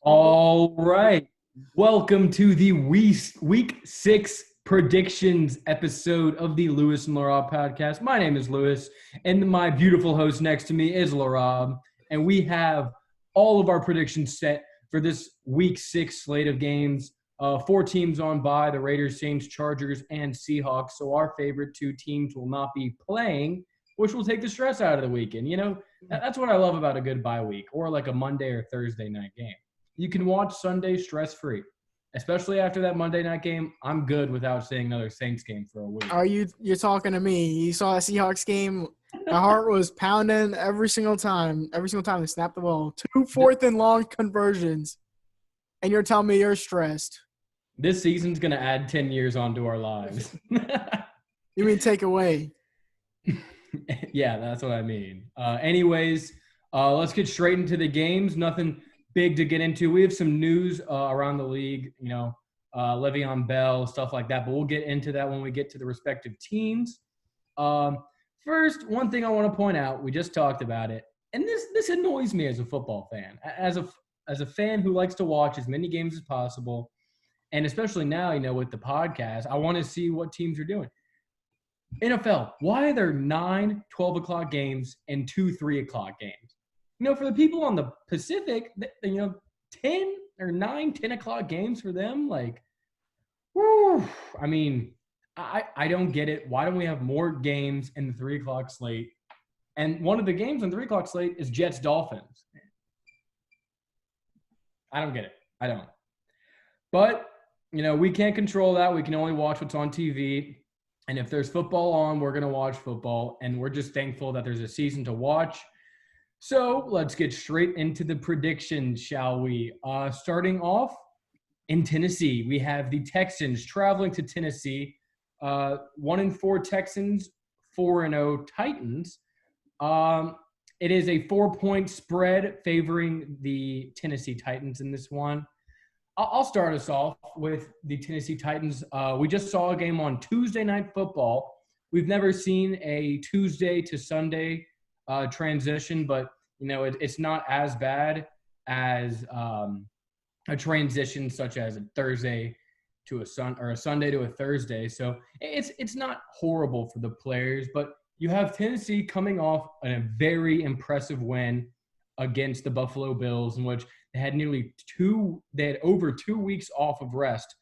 All right. Welcome to the week 6 predictions episode of the Lewis and Laraib podcast. My name is Lewis, and my beautiful host next to me is Laraib. And we have all of our predictions set for this week 6 slate of games. 4 teams on by the Raiders, Saints, Chargers, and Seahawks. So our favorite 2 teams will not be playing, which will take the stress out of the weekend. That's what I love about a good bye week or like a Monday or Thursday night game. You can watch Sunday stress-free, especially after that Monday night game. I'm good without seeing another Saints game for a week. You're talking to me? You saw a Seahawks game. My heart was pounding every single time. Every single time they snapped the ball. 2 fourth and long conversions, and you're telling me you're stressed. This season's gonna add 10 years onto our lives. You mean take away? Yeah, that's what I mean. Anyways, let's get straight into the games. Nothing big to get into. We have some news around the league, Le'Veon Bell, stuff like that, but we'll get into that when we get to the respective teams. First, one thing I want to point out, we just talked about it, and this annoys me as a football fan. As a fan who likes to watch as many games as possible, and especially now, with the podcast, I want to see what teams are doing. NFL, why are there 9 12 o'clock games and 2 3 o'clock games? For the people on the Pacific, 10 or 9, 10 o'clock games for them, whew, I don't get it. Why don't we have more games in the 3 o'clock slate? And one of the games on the 3 o'clock slate is Jets-Dolphins. I don't get it. I don't. But, we can't control that. We can only watch what's on TV. And if there's football on, we're going to watch football. And we're just thankful that there's a season to watch. So let's get straight into the predictions, shall we? Starting off in Tennessee, we have the Texans traveling to Tennessee. 1-4 Texans, 4-0 Titans. It is a 4-point spread favoring the Tennessee Titans in this one. I'll start us off with the Tennessee Titans. We just saw a game on Tuesday Night Football. We've never seen a Tuesday to Sunday transition, but it's not as bad as a transition such as a Thursday to a Sunday to a Thursday. So it's not horrible for the players, but you have Tennessee coming off a very impressive win against the Buffalo Bills, in which they had over 2 weeks off of rest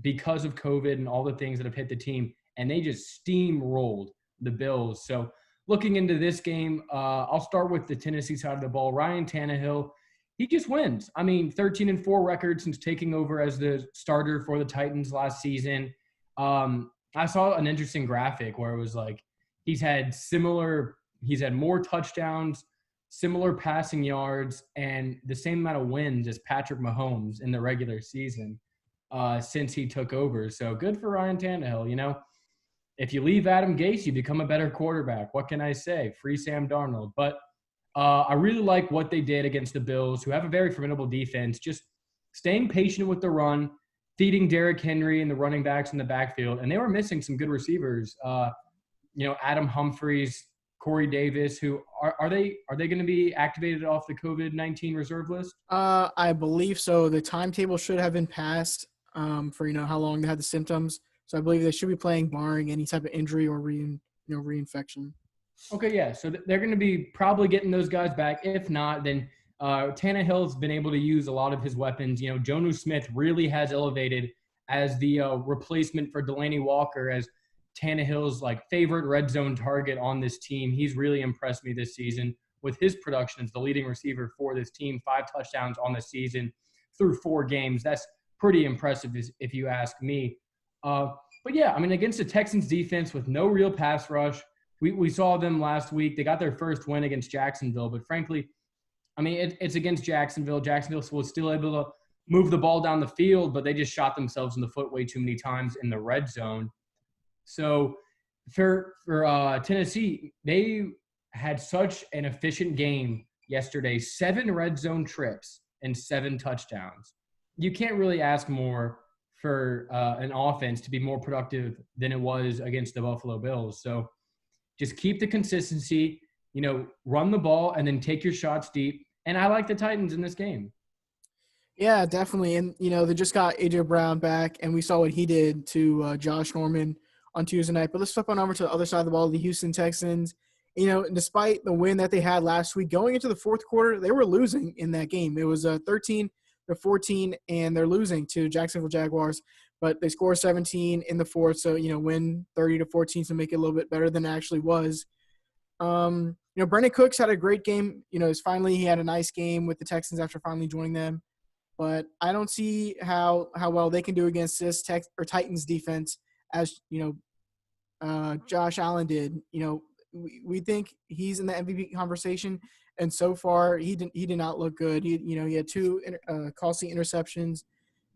because of COVID and all the things that have hit the team, and they just steamrolled the Bills. So looking into this game, I'll start with the Tennessee side of the ball. Ryan Tannehill, he just wins. 13-4 record since taking over as the starter for the Titans last season. I saw an interesting graphic where it was like he's had more touchdowns, similar passing yards, and the same amount of wins as Patrick Mahomes in the regular season since he took over. So good for Ryan Tannehill. If you leave Adam Gase, you become a better quarterback. What can I say? Free Sam Darnold. But I really like what they did against the Bills, who have a very formidable defense, just staying patient with the run, feeding Derrick Henry and the running backs in the backfield. And they were missing some good receivers. Adam Humphries, Corey Davis, who are they going to be activated off the COVID-19 reserve list? I believe so. The timetable should have been passed for how long they had the symptoms. So I believe they should be playing barring any type of injury or reinfection. Okay, yeah. So they're going to be probably getting those guys back. If not, then Tannehill's been able to use a lot of his weapons. Jonnu Smith really has elevated as the replacement for Delanie Walker as Tannehill's favorite red zone target on this team. He's really impressed me this season with his production as the leading receiver for this team. 5 touchdowns on the season through 4 games. That's pretty impressive if you ask me. But yeah, against the Texans defense with no real pass rush, we saw them last week. They got their first win against Jacksonville, but frankly, it's against Jacksonville. Jacksonville was still able to move the ball down the field, but they just shot themselves in the foot way too many times in the red zone. So for Tennessee, they had such an efficient game yesterday, 7 red zone trips and 7 touchdowns. You can't really ask more for an offense to be more productive than it was against the Buffalo Bills. So just keep the consistency, run the ball and then take your shots deep. And I like the Titans in this game. Yeah, definitely. And, they just got A.J. Brown back, and we saw what he did to Josh Norman on Tuesday night. But let's flip on over to the other side of the ball, the Houston Texans. Despite the win that they had last week, going into the fourth quarter, they were losing in that game. It was 13-14, and they're losing to Jacksonville Jaguars. But they score 17 in the fourth, so, win 30-14 to make it a little bit better than it actually was. Brandon Cooks had a great game. He had a nice game with the Texans after finally joining them. But I don't see how well they can do against this Titans defense as, Josh Allen did. We think he's in the MVP conversation, and so far he did not look good. He had two costly interceptions,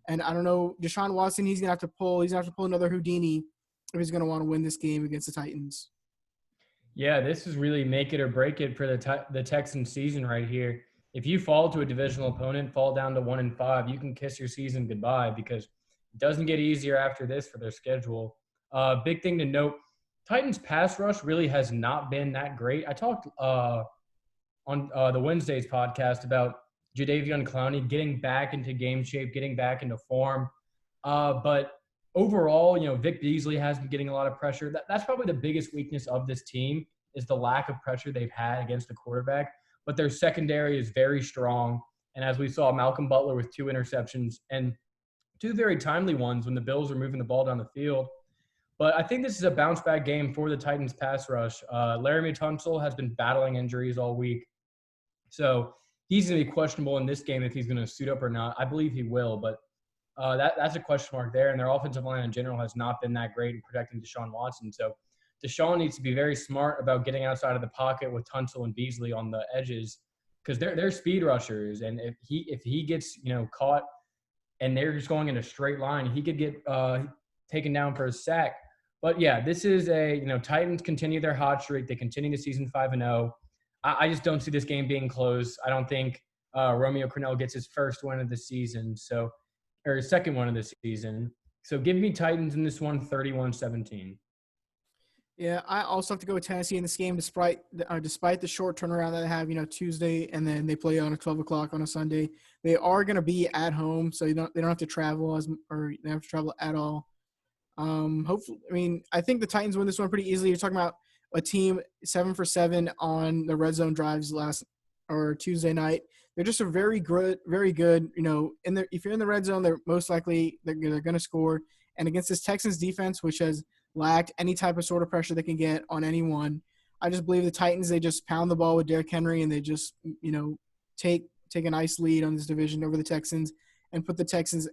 and I don't know, Deshaun Watson, he's gonna have to pull another Houdini if he's gonna want to win this game against the Titans. Yeah, this is really make it or break it for the Texans season right here. If you fall to a divisional opponent, fall down to 1-5, you can kiss your season goodbye because it doesn't get easier after this for their schedule. Big thing to note, Titans pass rush really has not been that great. I talked on the Wednesday's podcast about Jadeveon Clowney getting back into game shape, getting back into form. But overall, Vic Beasley has been getting a lot of pressure. That's probably the biggest weakness of this team is the lack of pressure they've had against the quarterback. But their secondary is very strong. And as we saw, Malcolm Butler with 2 interceptions and 2 very timely ones when the Bills were moving the ball down the field. But I think this is a bounce-back game for the Titans pass rush. Laramie Tunsil has been battling injuries all week. So he's going to be questionable in this game if he's going to suit up or not. I believe he will, but that's a question mark there. And their offensive line in general has not been that great in protecting Deshaun Watson. So Deshaun needs to be very smart about getting outside of the pocket with Tunsil and Beasley on the edges because they're speed rushers. And if he gets, caught and they're just going in a straight line, he could get taken down for a sack. But, yeah, this is Titans continue their hot streak. They continue the season 5-0. I just don't see this game being close. I don't think Romeo Crennel gets his first win of the season, or his second one of the season. So give me Titans in this one, 31-17. Yeah, I also have to go with Tennessee in this game, despite the short turnaround that they have, Tuesday, and then they play on 12 o'clock on a Sunday. They are going to be at home, so they don't have to travel they don't have to travel at all. Hopefully, I think the Titans win this one pretty easily. You're talking about a team 7 for 7 on the red zone drives Tuesday night. They're just very good. If you're in the red zone, they're most likely they're going to score. And against this Texans defense, which has lacked any type of sort of pressure they can get on anyone, I just believe the Titans, they just pound the ball with Derrick Henry and they just, take a nice lead on this division over the Texans and put the Texans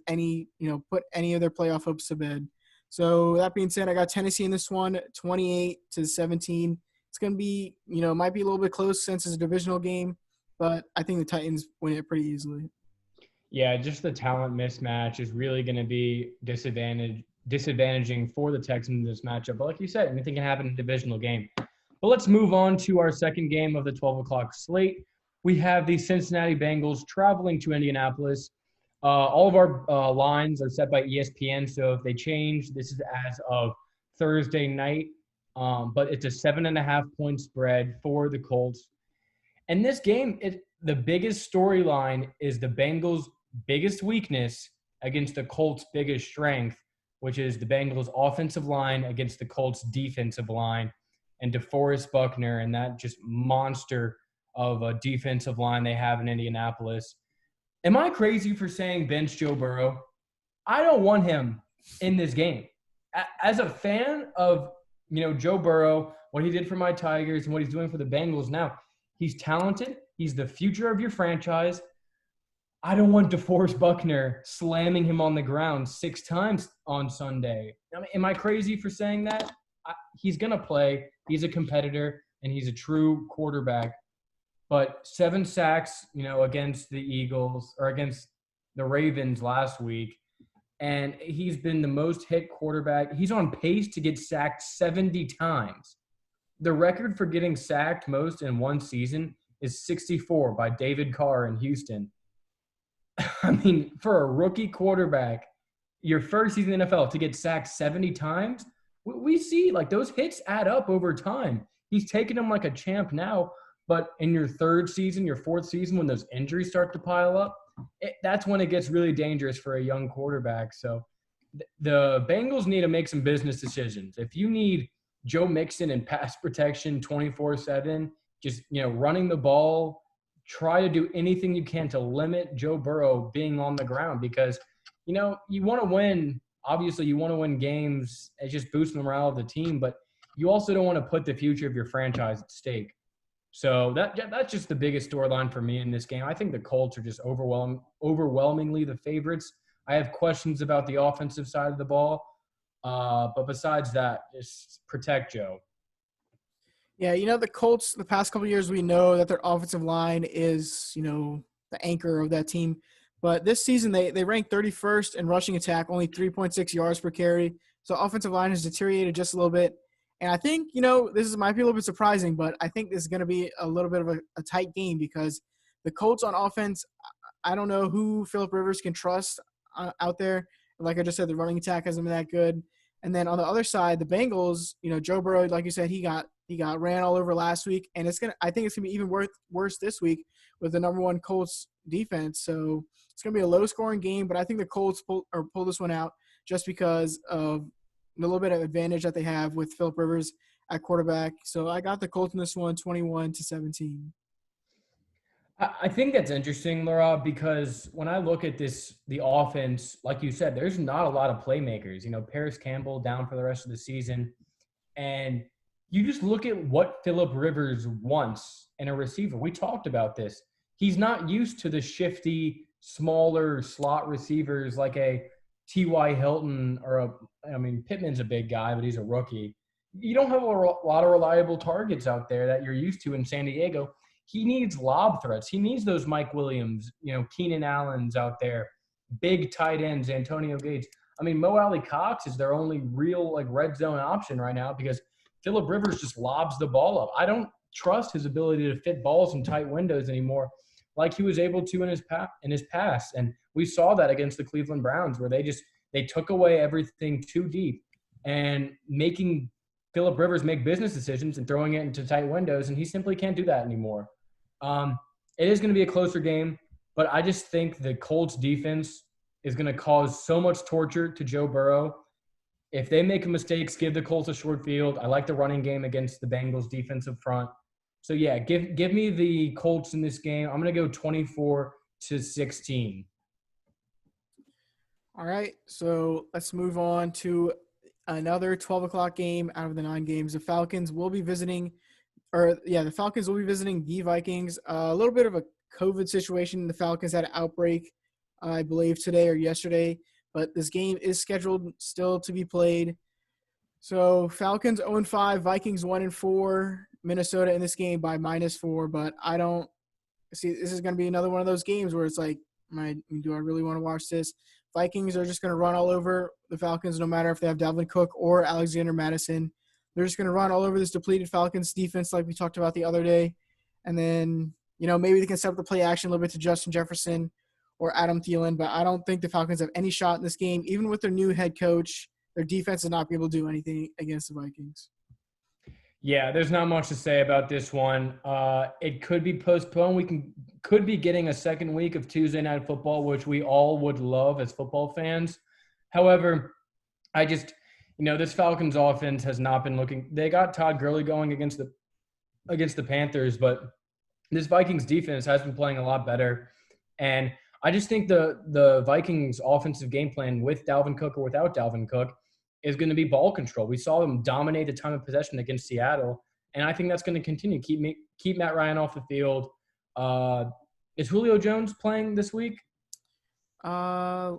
put any of their playoff hopes to bed. So that being said, I got Tennessee in this one, 28-17. It's going to be, might be a little bit close since it's a divisional game, but I think the Titans win it pretty easily. Yeah, just the talent mismatch is really going to be disadvantaging for the Texans in this matchup. But like you said, anything can happen in a divisional game. But let's move on to our second game of the 12 o'clock slate. We have the Cincinnati Bengals traveling to Indianapolis. All of our lines are set by ESPN, so if they change, this is as of Thursday night. But it's a 7.5-point spread for the Colts. And this game, the biggest storyline is the Bengals' biggest weakness against the Colts' biggest strength, which is the Bengals' offensive line against the Colts' defensive line, and DeForest Buckner and that just monster of a defensive line they have in Indianapolis. Am I crazy for saying bench Joe Burrow? I don't want him in this game. As a fan of, Joe Burrow, what he did for my Tigers and what he's doing for the Bengals now, he's talented. He's the future of your franchise. I don't want DeForest Buckner slamming him on the ground 6 times on Sunday. Am I crazy for saying that? He's going to play. He's a competitor, and he's a true quarterback. But 7 sacks, against the Eagles or against the Ravens last week. And he's been the most hit quarterback. He's on pace to get sacked 70 times. The record for getting sacked most in one season is 64 by David Carr in Houston. For a rookie quarterback, your first season in the NFL to get sacked 70 times, we see those hits add up over time. He's taking them like a champ now. But in your third season, your fourth season, when those injuries start to pile up, that's when it gets really dangerous for a young quarterback. So the Bengals need to make some business decisions. If you need Joe Mixon and pass protection 24/7, just running the ball, try to do anything you can to limit Joe Burrow being on the ground because you want to win. Obviously, you want to win games and just boost the morale of the team, but you also don't want to put the future of your franchise at stake. So that's just the biggest storyline for me in this game. I think the Colts are just overwhelmingly the favorites. I have questions about the offensive side of the ball, but besides that, just protect Joe. Yeah, the Colts, the past couple of years, we know that their offensive line is, the anchor of that team. But this season, they ranked 31st in rushing attack, only 3.6 yards per carry. So offensive line has deteriorated just a little bit. And I think, might be a little bit surprising, but I think this is going to be a little bit of a tight game because the Colts on offense, I don't know who Phillip Rivers can trust out there. Like I just said, the running attack hasn't been that good. And then on the other side, the Bengals, Joe Burrow, like you said, he got ran all over last week, and I think it's gonna be even worse this week with the number one Colts defense. So it's gonna be a low scoring game, but I think the Colts pull this one out just because of a little bit of advantage that they have with Phillip Rivers at quarterback. So I got the Colts in this one, 21-17. I think that's interesting, Laura, because when I look at the offense, like you said, there's not a lot of playmakers. Paris Campbell down for the rest of the season. And you just look at what Phillip Rivers wants in a receiver. We talked about this. He's not used to the shifty, smaller slot receivers like a T.Y. Hilton Pittman's a big guy, but he's a rookie. You don't have a lot of reliable targets out there that you're used to in San Diego. He needs lob threats. He needs those Mike Williams, Keenan Allen's out there, big tight ends, Antonio Gates. Mo Alley Cox is their only real red zone option right now because Phillip Rivers just lobs the ball up. I don't trust his ability to fit balls in tight windows anymore like he was able to in his past. And we saw that against the Cleveland Browns where they took away everything too deep and making Phillip Rivers make business decisions and throwing it into tight windows, and he simply can't do that anymore. It is going to be a closer game, but I just think the Colts defense is going to cause so much torture to Joe Burrow. If they make mistakes, give the Colts a short field. I like the running game against the Bengals defensive front. So, yeah, give me the Colts in this game. I'm going to go 24-16. All right, so let's move on to another 12 o'clock game out of the 9 games. The Falcons will be visiting the Vikings. A little bit of a COVID situation. The Falcons had an outbreak, I believe, today or yesterday, but this game is scheduled still to be played. So Falcons 0-5, Vikings 1-4, Minnesota in this game by -4, but I don't see this is going to be another one of those games where it's like, do I really want to watch this? Vikings are just going to run all over the Falcons no matter if they have Dalvin Cook or Alexander Mattison. They're just going to run all over this depleted Falcons defense like we talked about the other day. And then, maybe they can set up the play action a little bit to Justin Jefferson or Adam Thielen, but I don't think the Falcons have any shot in this game. Even with their new head coach, their defense is not be able to do anything against the Vikings. Yeah, there's not much to say about this one. It could be postponed. We could be getting a second week of Tuesday Night Football, which we all would love as football fans. However, this Falcons offense has not been looking. They got Todd Gurley going against the Panthers, but this Vikings defense has been playing a lot better. And I just think the Vikings offensive game plan with Dalvin Cook or without Dalvin Cook is going to be ball control. We saw them dominate the time of possession against Seattle, and I think that's going to continue. Keep Matt Ryan off the field. Is Julio Jones playing this week? I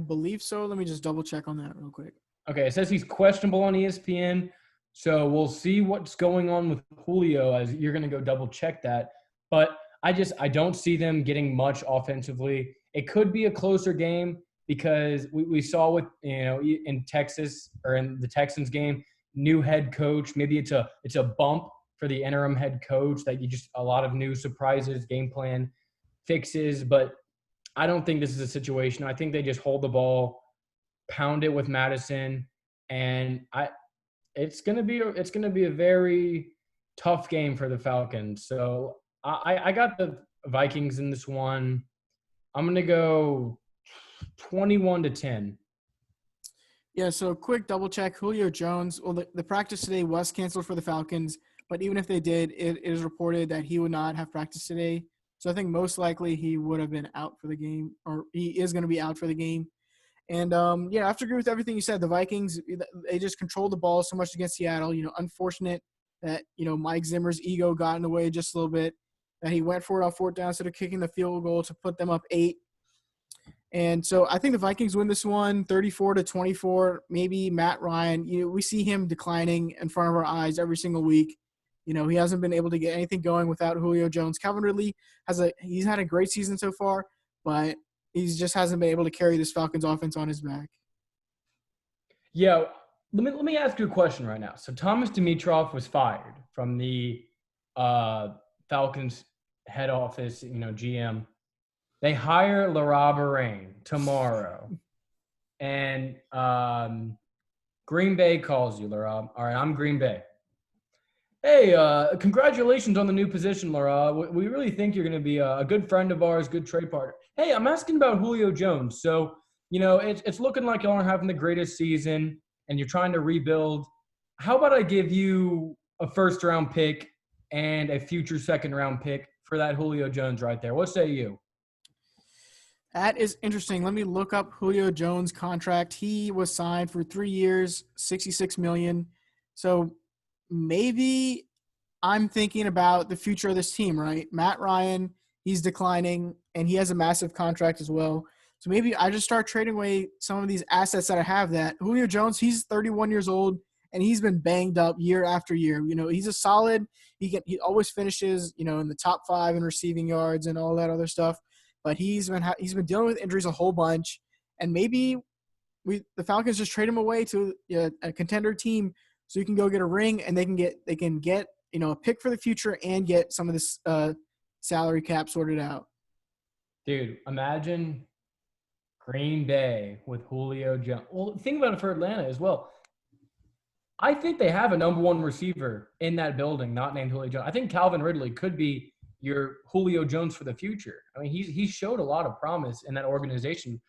believe so. Let me just double check on that real quick. Okay, it says he's questionable on ESPN, so we'll see what's going on with Julio as you're going to go double check that. But I don't see them getting much offensively. It could be a closer game because we saw with in Texas or in the Texans game, new head coach. Maybe it's a bump for the interim head coach that a lot of new surprises, game plan fixes. But I don't think this is a situation. I think they just hold the ball, pound it with Madison, and it's gonna be a very tough game for the Falcons. So I got the Vikings in this one. I'm going to go 21-10. Yeah, so quick double check. Julio Jones, well, the practice today was canceled for the Falcons, but even if they did, it is reported that he would not have practice today. So I think most likely he would have been out for the game, or he is going to be out for the game. And yeah, I have to agree with everything you said. The Vikings, they just controlled the ball so much against Seattle. Unfortunate that Mike Zimmer's ego got in the way just a little bit. That he went for it on fourth down instead of kicking the field goal to put them up 8. And so I think the Vikings win this one 34-24. Maybe Matt Ryan, we see him declining in front of our eyes every single week. He hasn't been able to get anything going without Julio Jones. Calvin Ridley he's had a great season so far, but he just hasn't been able to carry this Falcons offense on his back. Yeah, let me ask you a question right now. So Thomas Dimitroff was fired from the Falcons head office, GM. They hire Laraib tomorrow, and Green Bay calls you, Laraib. All right, I'm Green Bay. Hey, congratulations on the new position, Laraib. We really think you're going to be a good friend of ours, good trade partner. Hey, I'm asking about Julio Jones. So, it's looking like y'all are having the greatest season, and you're trying to rebuild. How about I give you a first-round pick and a future second-round pick for that Julio Jones right there? What say you? That is interesting. Let me look up Julio Jones' contract. He was signed for 3 years, $66 million. So maybe I'm thinking about the future of this team, right? Matt Ryan, he's declining, and he has a massive contract as well. So maybe I just start trading away some of these assets that I have. That Julio Jones, he's 31 years old, and he's been banged up year after year. He's a solid. He always finishes, in the top 5 in receiving yards and all that other stuff. But he's been dealing with injuries a whole bunch, and maybe the Falcons just trade him away to a contender team so you can go get a ring, and they can get a pick for the future and get some of this salary cap sorted out. Dude, imagine Green Bay with Julio Jones. Well, think about it for Atlanta as well. I think they have a number 1 receiver in that building, not named Julio Jones. I think Calvin Ridley could be your Julio Jones for the future. I mean, he showed a lot of promise in that organization.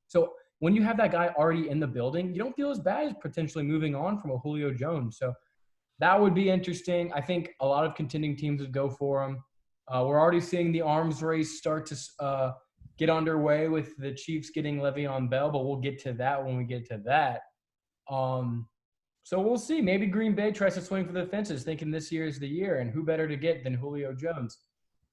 So when you have that guy already in the building, you don't feel as bad as potentially moving on from a Julio Jones. So that would be interesting. I think a lot of contending teams would go for him. We're already seeing the arms race start to get underway with the Chiefs getting Le'Veon Bell, but we'll get to that when we get to that. So we'll see. Maybe Green Bay tries to swing for the fences, thinking this year is the year, and who better to get than Julio Jones.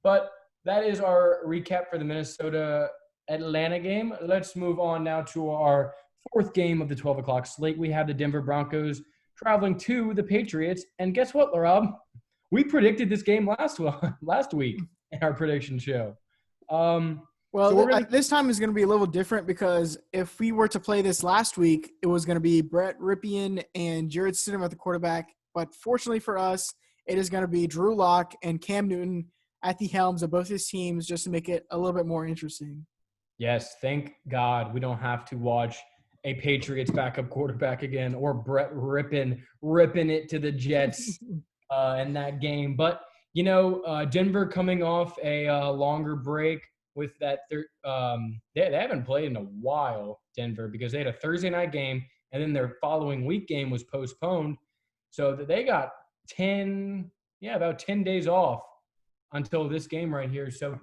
But that is our recap for the Minnesota-Atlanta game. Let's move on now to our 4th game of the 12 o'clock slate. We have the Denver Broncos traveling to the Patriots. And guess what, Laraib? We predicted this game last week in our prediction show. This time is going to be a little different because if we were to play this last week, it was going to be Brett Ripien and Jared Stidham at the quarterback. But fortunately for us, it is going to be Drew Lock and Cam Newton at the helms of both his teams just to make it a little bit more interesting. Yes, thank God we don't have to watch a Patriots backup quarterback again or Brett ripping it to the Jets in that game. But, Denver coming off a longer break with that. They haven't played in a while, Denver, because they had a Thursday night game and then their following week game was postponed. So they got about 10 days off until this game right here. So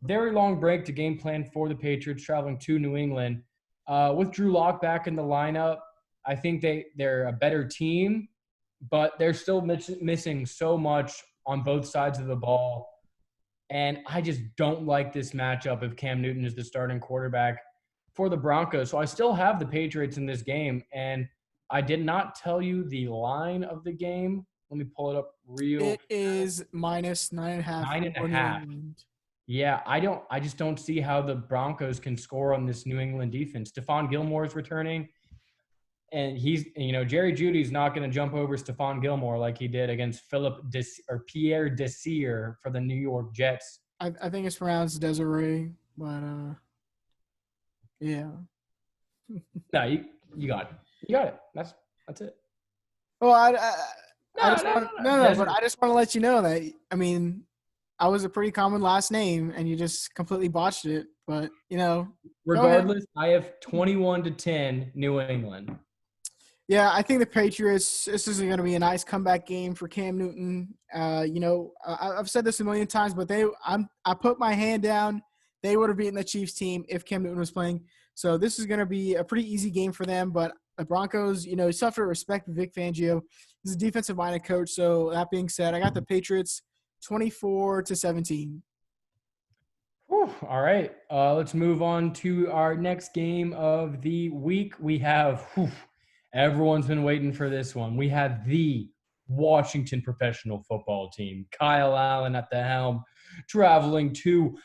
very long break to game plan for the Patriots traveling to New England. With Drew Lock back in the lineup, I think they're a better team, but they're still missing so much on both sides of the ball. And I just don't like this matchup if Cam Newton is the starting quarterback for the Broncos. So I still have the Patriots in this game, and I did not tell you the line of the game. Let me pull it up It is minus 9.5. 9.5. Yeah, I just don't see how the Broncos can score on this New England defense. Stephon Gilmore is returning, and Jerry Jeudy's not going to jump over Stephon Gilmore like he did against Pierre Desir for the New York Jets. I think it's pronounced Desiree, but yeah. No, you got it. You got it. That's it. Well, I No, just no, want no, no. but Desert. I just want to let you know that I was a pretty common last name, and you just completely botched it. But go ahead. Regardless, I have 21-10 New England. Yeah, I think the Patriots. This is going to be a nice comeback game for Cam Newton. I've said this a million times, but I put my hand down. They would have beaten the Chiefs team if Cam Newton was playing. So this is going to be a pretty easy game for them. But the Broncos, you still have to respect Vic Fangio. He's a defensive-minded coach. So that being said, I got the Patriots 24-17. Whew, all right. Let's move on to our next game of the week. We have, everyone's been waiting for this one. We have the Washington professional football team. Kyle Allen at the helm, traveling to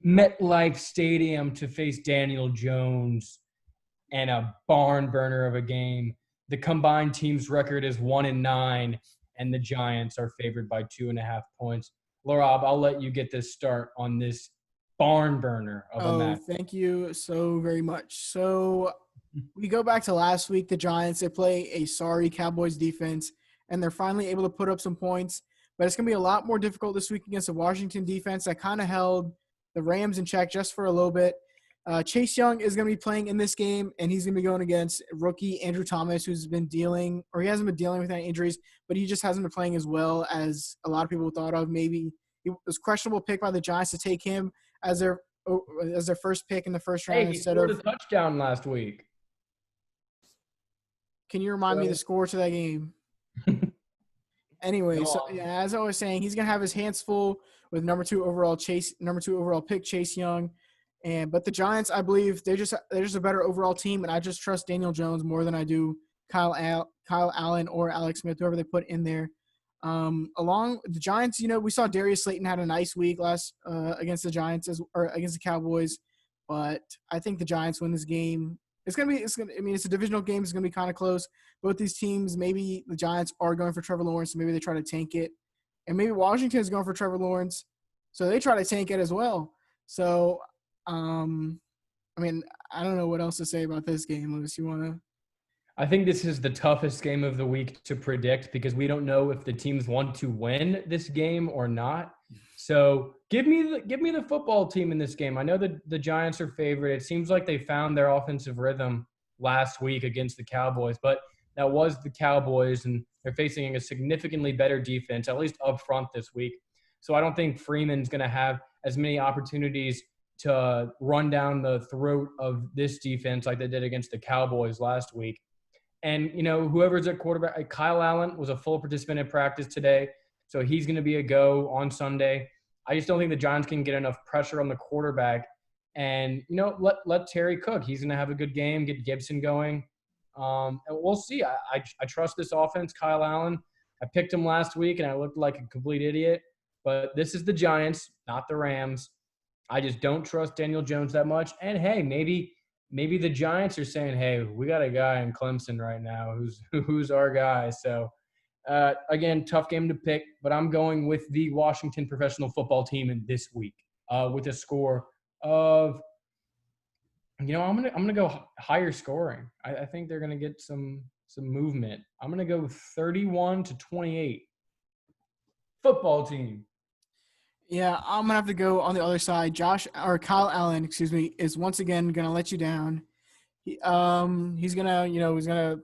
MetLife Stadium to face Daniel Jones and a barn burner of a game. The combined team's record is 1-9, and the Giants are favored by 2.5 points. Laraib, I'll let you get this start on this barn burner of a Oh, match. thank you so very much. So we go back to last week. The Giants, they play a sorry Cowboys defense, and they're finally able to put up some points. But it's going to be a lot more difficult this week against the Washington defense that kind of held the Rams in check just for a little bit. Chase Young is going to be playing in this game, and he's going to be going against rookie Andrew Thomas, who's been dealing – or he hasn't been dealing with any injuries, but he just hasn't been playing as well as a lot of people thought of. Maybe it was a questionable pick by the Giants to take him as their first pick in the first round Hey, he instead scored of a touchdown last week. – can you remind me the score to that game? Anyway, Go so on. yeah, as I was saying, he's gonna have his hands full with number two overall pick Chase Young, but the Giants, I believe they're just a better overall team, and I just trust Daniel Jones more than I do Kyle Allen or Alex Smith, whoever they put in there. Along the Giants, we saw Darius Slayton had a nice week last against the Giants or against the Cowboys, but I think the Giants win this game. It's a divisional game. It's gonna be kind of close. Both these teams, maybe the Giants are going for Trevor Lawrence, so maybe they try to tank it, and maybe Washington is going for Trevor Lawrence, so they try to tank it as well. So, I don't know what else to say about this game, Lewis. You wanna? I think this is the toughest game of the week to predict because we don't know if the teams want to win this game or not. So give me the football team in this game. I know that the Giants are favored. It seems like they found their offensive rhythm last week against the Cowboys, but that was the Cowboys, and they're facing a significantly better defense, at least up front this week. So I don't think Freeman's going to have as many opportunities to run down the throat of this defense like they did against the Cowboys last week. And, whoever's at quarterback, Kyle Allen was a full participant in practice today, so he's going to be a go on Sunday. I just don't think the Giants can get enough pressure on the quarterback. And, let Terry cook. He's going to have a good game, get Gibson going. And we'll see. I trust this offense, Kyle Allen. I picked him last week, and I looked like a complete idiot. But this is the Giants, not the Rams. I just don't trust Daniel Jones that much. And, hey, maybe the Giants are saying, hey, we got a guy in Clemson right now who's our guy. So, again, tough game to pick, but I'm going with the Washington professional football team in this week with a score of – I'm gonna go higher scoring. I think they're gonna get some movement. I'm gonna go 31-28. Football team. Yeah, I'm gonna have to go on the other side. Kyle Allen, is once again gonna let you down. He's gonna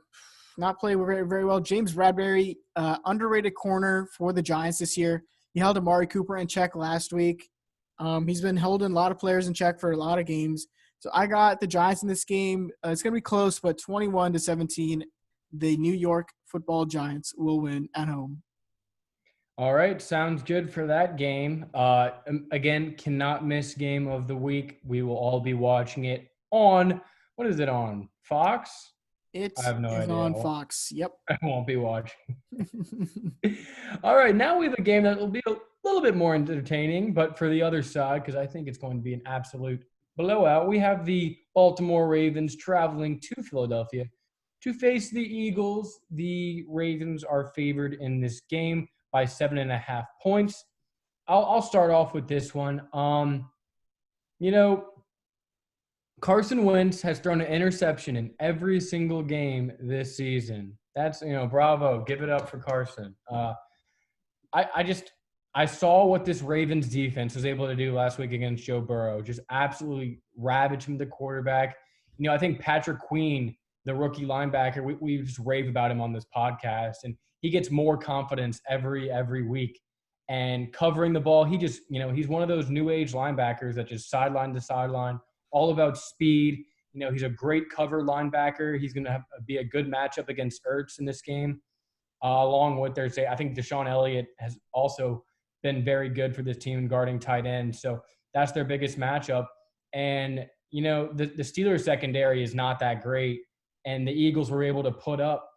not play very, very well. James Bradbury, underrated corner for the Giants this year. He held Amari Cooper in check last week. He's been holding a lot of players in check for a lot of games. So I got the Giants in this game. It's going to be close, but 21-17, the New York Football Giants will win at home. All right, sounds good for that game. Again, cannot miss game of the week. We will all be watching it on, what is it on? Fox? It I have no is idea. on Fox. Yep. I won't be watching. All right, now we have a game that will be a little bit more entertaining, but for the other side, because I think it's going to be an absolute blowout, we have the Baltimore Ravens traveling to Philadelphia to face the Eagles. The Ravens are favored in this game by 7.5 points. I'll start off with this one. Carson Wentz has thrown an interception in every single game this season. That's, bravo. Give it up for Carson. I saw what this Ravens defense was able to do last week against Joe Burrow. Just absolutely ravage him, the quarterback. I think Patrick Queen, the rookie linebacker, we just rave about him on this podcast, and he gets more confidence every week. And covering the ball, he's one of those new age linebackers that just sideline to sideline, all about speed. He's a great cover linebacker. He's going to be a good matchup against Ertz in this game. Along with I think Deshaun Elliott has also been very good for this team guarding tight end. So that's their biggest matchup. And, the Steelers secondary is not that great. And the Eagles were able to put up,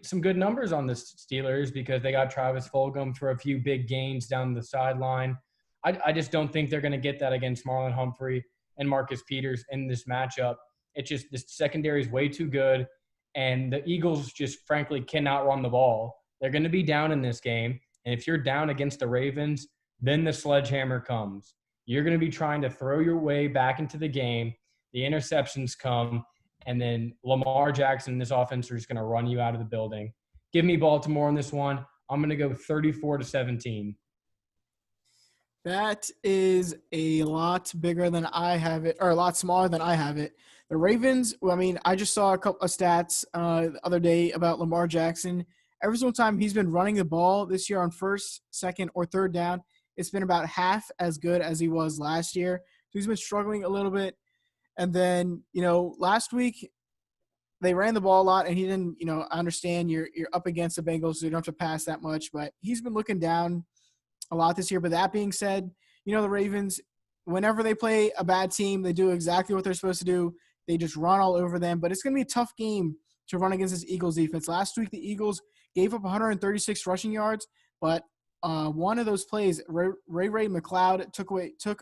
some good numbers on the Steelers because they got Travis Fulgham for a few big gains down the sideline. I just don't think they're going to get that against Marlon Humphrey and Marcus Peters in this matchup. It's just the secondary is way too good. And the Eagles just frankly cannot run the ball. They're going to be down in this game. And if you're down against the Ravens, then the sledgehammer comes. You're going to be trying to throw your way back into the game. The interceptions come. And then Lamar Jackson and this offense are just going to run you out of the building. Give me Baltimore on this one. I'm going to go 34-17. That is a lot bigger than I have it, or a lot smaller than I have it. The Ravens, I just saw a couple of stats the other day about Lamar Jackson. Every single time he's been running the ball this year on first, second, or third down, it's been about half as good as he was last year. So he's been struggling a little bit. And then, last week they ran the ball a lot, and he didn't, I understand you're up against the Bengals, so you don't have to pass that much. But he's been looking down a lot this year. But that being said, the Ravens, whenever they play a bad team, they do exactly what they're supposed to do. They just run all over them. But it's going to be a tough game to run against this Eagles defense. Last week, the Eagles gave up 136 rushing yards, but one of those plays, Ray McLeod took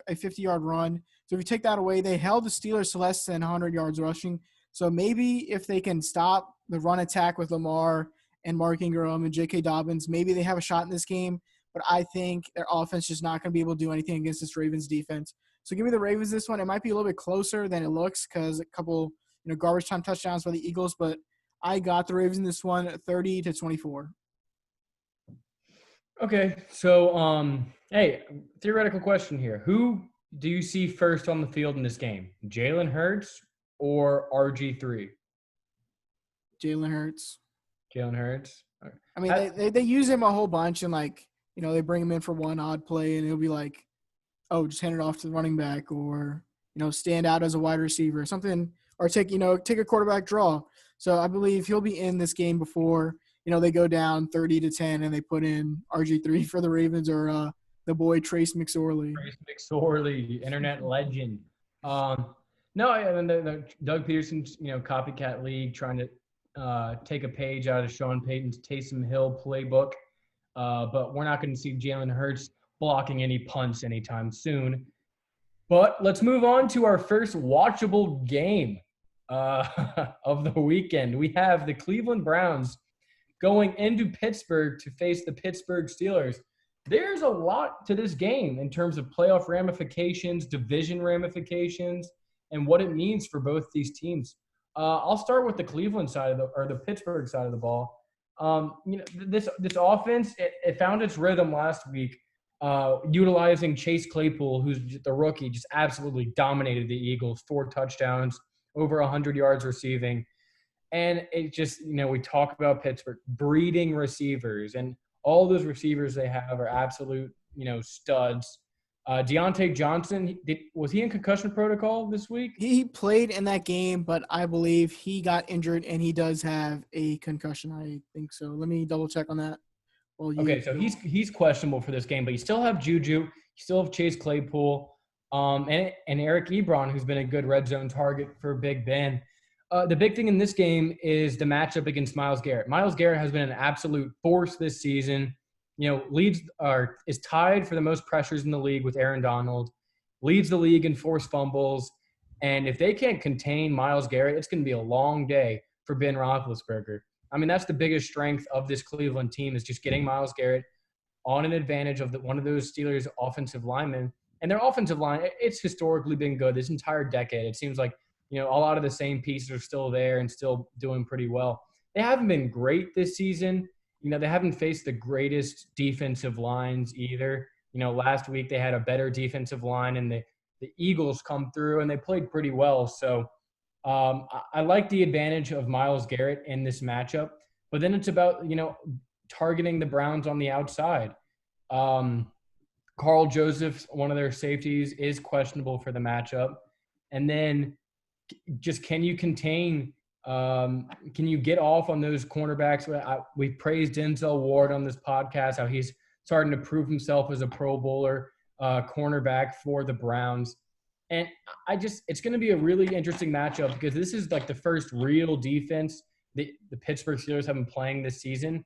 a 50-yard run. So if you take that away, they held the Steelers to less than 100 yards rushing. So maybe if they can stop the run attack with Lamar and Mark Ingram and J.K. Dobbins, maybe they have a shot in this game. But I think their offense is just not going to be able to do anything against this Ravens defense. So give me the Ravens this one. It might be a little bit closer than it looks because a couple garbage time touchdowns by the Eagles, but I got the Ravens in this one 30-24. Okay, so hey, theoretical question here. Who do you see first on the field in this game? Jalen Hurts or RG3? Jalen Hurts. Jalen Hurts. They use him a whole bunch, and they bring him in for one odd play, and it'll be like, oh, just hand it off to the running back, or stand out as a wide receiver, or something, or take a quarterback draw. So I believe he'll be in this game before they go down 30-10 and they put in RG3 for the Ravens, or the boy Trace McSorley. Trace McSorley, internet legend. No, the Doug Peterson's copycat league trying to take a page out of Sean Payton's Taysom Hill playbook. But we're not going to see Jalen Hurts blocking any punts anytime soon. But let's move on to our first watchable game of the weekend. We have the Cleveland Browns going into Pittsburgh to face the Pittsburgh Steelers. There's a lot to this game in terms of playoff ramifications, division ramifications, and what it means for both these teams. I'll start with the Cleveland side or the Pittsburgh side of the ball. This offense, it found its rhythm last week, utilizing Chase Claypool, who's the rookie, just absolutely dominated the Eagles, 4 touchdowns, over 100 yards receiving. And it just, we talk about Pittsburgh breeding receivers, and all those receivers they have are absolute, studs. Deontay Johnson, was he in concussion protocol this week? He played in that game, but I believe he got injured, and he does have a concussion. I think so. Let me double check on that. Okay, so he's questionable for this game, but you still have Juju, you still have Chase Claypool, and Eric Ebron, who's been a good red zone target for Big Ben. The big thing in this game is the matchup against Myles Garrett. Myles Garrett has been an absolute force this season. Is tied for the most pressures in the league with Aaron Donald, leads the league in forced fumbles. And if they can't contain Myles Garrett, it's going to be a long day for Ben Roethlisberger. That's the biggest strength of this Cleveland team, is just getting Myles Garrett on an advantage of one of those Steelers offensive linemen And their offensive line, it's historically been good this entire decade. It seems like, a lot of the same pieces are still there and still doing pretty well. They haven't been great this season. They haven't faced the greatest defensive lines either. Last week they had a better defensive line, and the Eagles come through and they played pretty well. So I like the advantage of Myles Garrett in this matchup, but then it's about, targeting the Browns on the outside. Carl Joseph, one of their safeties, is questionable for the matchup. And then just can you contain, can you get off on those cornerbacks? We praised Denzel Ward on this podcast, how he's starting to prove himself as a Pro Bowler cornerback for the Browns. And it's going to be a really interesting matchup because this is like the first real defense the Pittsburgh Steelers have been playing this season.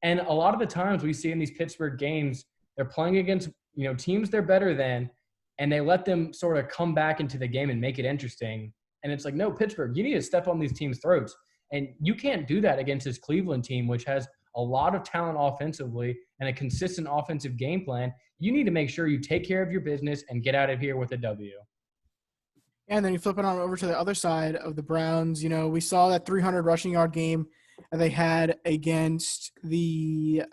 And a lot of the times we see in these Pittsburgh games, they're playing against, teams they're better than, and they let them sort of come back into the game and make it interesting. And it's like, no, Pittsburgh, you need to step on these teams' throats. And you can't do that against this Cleveland team, which has a lot of talent offensively and a consistent offensive game plan. You need to make sure you take care of your business and get out of here with a W. And then you flip it on over to the other side of the Browns. We saw that 300 rushing yard game that they had against the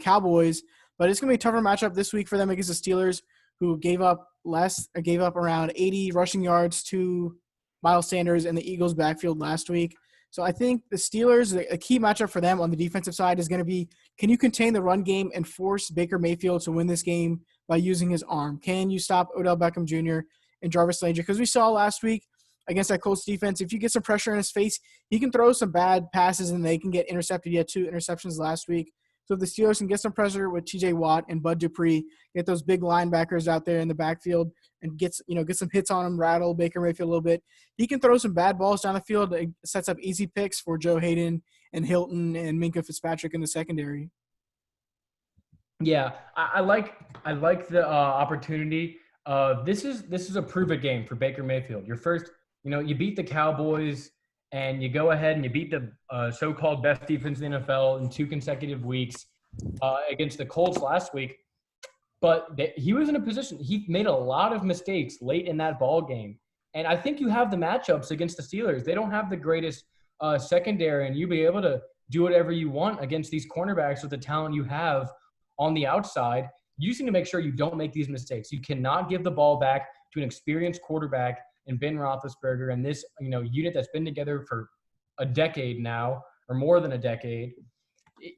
Cowboys, but it's going to be a tougher matchup this week for them against the Steelers, who gave up around 80 rushing yards to Miles Sanders and the Eagles' backfield last week. So I think the Steelers, a key matchup for them on the defensive side is going to be, can you contain the run game and force Baker Mayfield to win this game by using his arm? Can you stop Odell Beckham Jr. and Jarvis Landry? Because we saw last week against that Colts defense, if you get some pressure in his face, he can throw some bad passes and they can get intercepted. He had 2 interceptions last week. So if the Steelers can get some pressure with TJ Watt and Bud Dupree, get those big linebackers out there in the backfield and get some hits on him, rattle Baker Mayfield a little bit, he can throw some bad balls down the field. It sets up easy picks for Joe Hayden and Hilton and Minkah Fitzpatrick in the secondary. Yeah, I like the opportunity. This is a prove-it game for Baker Mayfield. Your first, you beat the Cowboys and you go ahead and you beat the so-called best defense in the NFL in 2 consecutive weeks against the Colts last week. But he was in a position, he made a lot of mistakes late in that ball game. And I think you have the matchups against the Steelers. They don't have the greatest secondary, and you'll be able to do whatever you want against these cornerbacks with the talent you have on the outside. You just need to make sure you don't make these mistakes. You cannot give the ball back to an experienced quarterback in Ben Roethlisberger and this, unit that's been together for a decade now, or more than a decade.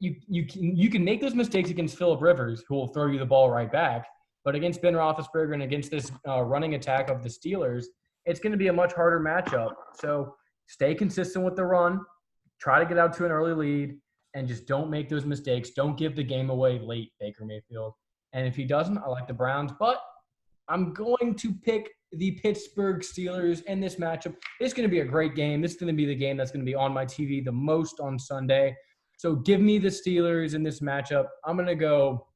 You can make those mistakes against Phillip Rivers, who will throw you the ball right back. But against Ben Roethlisberger and against this running attack of the Steelers, it's going to be a much harder matchup. So stay consistent with the run, try to get out to an early lead, and just don't make those mistakes. Don't give the game away late, Baker Mayfield. And if he doesn't, I like the Browns. But I'm going to pick the Pittsburgh Steelers in this matchup. It's going to be a great game. This is going to be the game that's going to be on my TV the most on Sunday. So give me the Steelers in this matchup. I'm going to go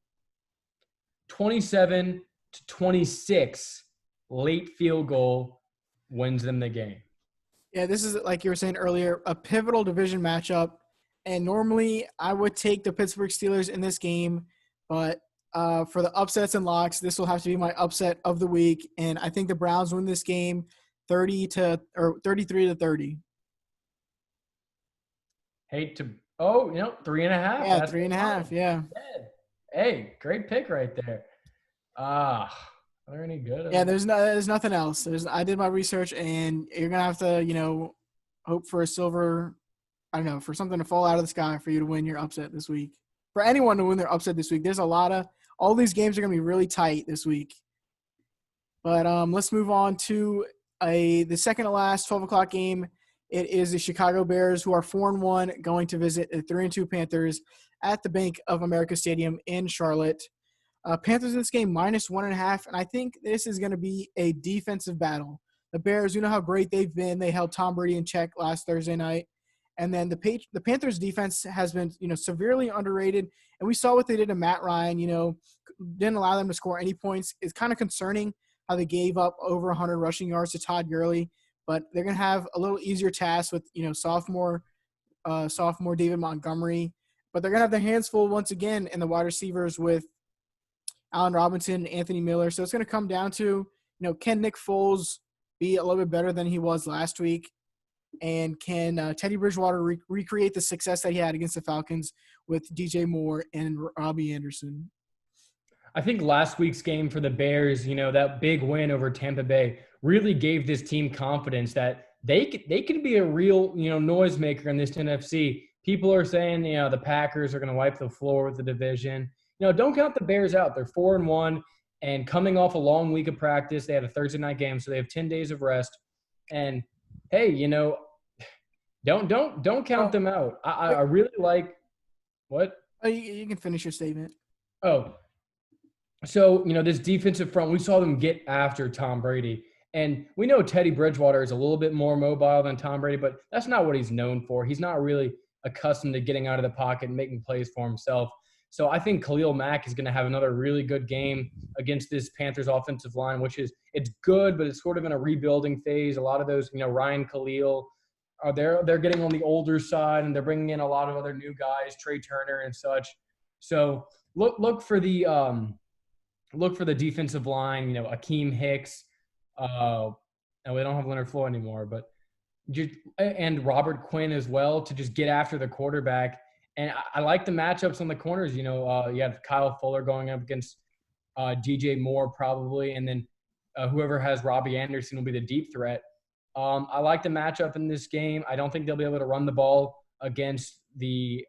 27-26 late field goal wins them the game. Yeah, this is, like you were saying earlier, a pivotal division matchup. And normally I would take the Pittsburgh Steelers in this game, but for the upsets and locks, this will have to be my upset of the week. And I think the Browns win this game 33-30. Hate to – 3.5. Yeah, 3.5, yeah. Hey, great pick right there. Are there any good? Yeah, there's nothing else. I did my research, and you're going to have to, hope for a silver – I don't know, for something to fall out of the sky for you to win your upset this week. For anyone to win their upset this week, there's all these games are going to be really tight this week. But let's move on to the second to last 12 o'clock game. It is the Chicago Bears, who are 4-1, going to visit the 3-2 Panthers at the Bank of America Stadium in Charlotte. Panthers in this game -1.5, and I think this is going to be a defensive battle. The Bears, you know how great they've been. They held Tom Brady in check last Thursday night. And then the Panthers defense has been, severely underrated. And we saw what they did to Matt Ryan, didn't allow them to score any points. It's kind of concerning how they gave up over 100 rushing yards to Todd Gurley. But they're going to have a little easier task with, sophomore David Montgomery. But they're going to have their hands full once again in the wide receivers with Allen Robinson, Anthony Miller. So it's going to come down to, can Nick Foles be a little bit better than he was last week? And can Teddy Bridgewater recreate the success that he had against the Falcons with DJ Moore and Robbie Anderson? I think last week's game for the Bears, that big win over Tampa Bay really gave this team confidence that they could be a real, noisemaker in this NFC. People are saying, the Packers are going to wipe the floor with the division. Don't count the Bears out. They're 4-1 and coming off a long week of practice. They had a Thursday night game, so they have 10 days of rest. And hey, don't count them out. I really like what? You can finish your statement. Oh, so, this defensive front, we saw them get after Tom Brady. And we know Teddy Bridgewater is a little bit more mobile than Tom Brady, but that's not what he's known for. He's not really accustomed to getting out of the pocket and making plays for himself. So I think Khalil Mack is going to have another really good game against this Panthers offensive line, it's good, but it's sort of in a rebuilding phase. A lot of those, Ryan Khalil, they're getting on the older side, and they're bringing in a lot of other new guys, Trey Turner and such. So look for the defensive line, Akeem Hicks. And we don't have Leonard Floyd anymore, but and Robert Quinn as well to just get after the quarterback. And I like the matchups on the corners. You have Kyle Fuller going up against DJ Moore probably, and then whoever has Robbie Anderson will be the deep threat. I like the matchup in this game. I don't think they'll be able to run the ball against the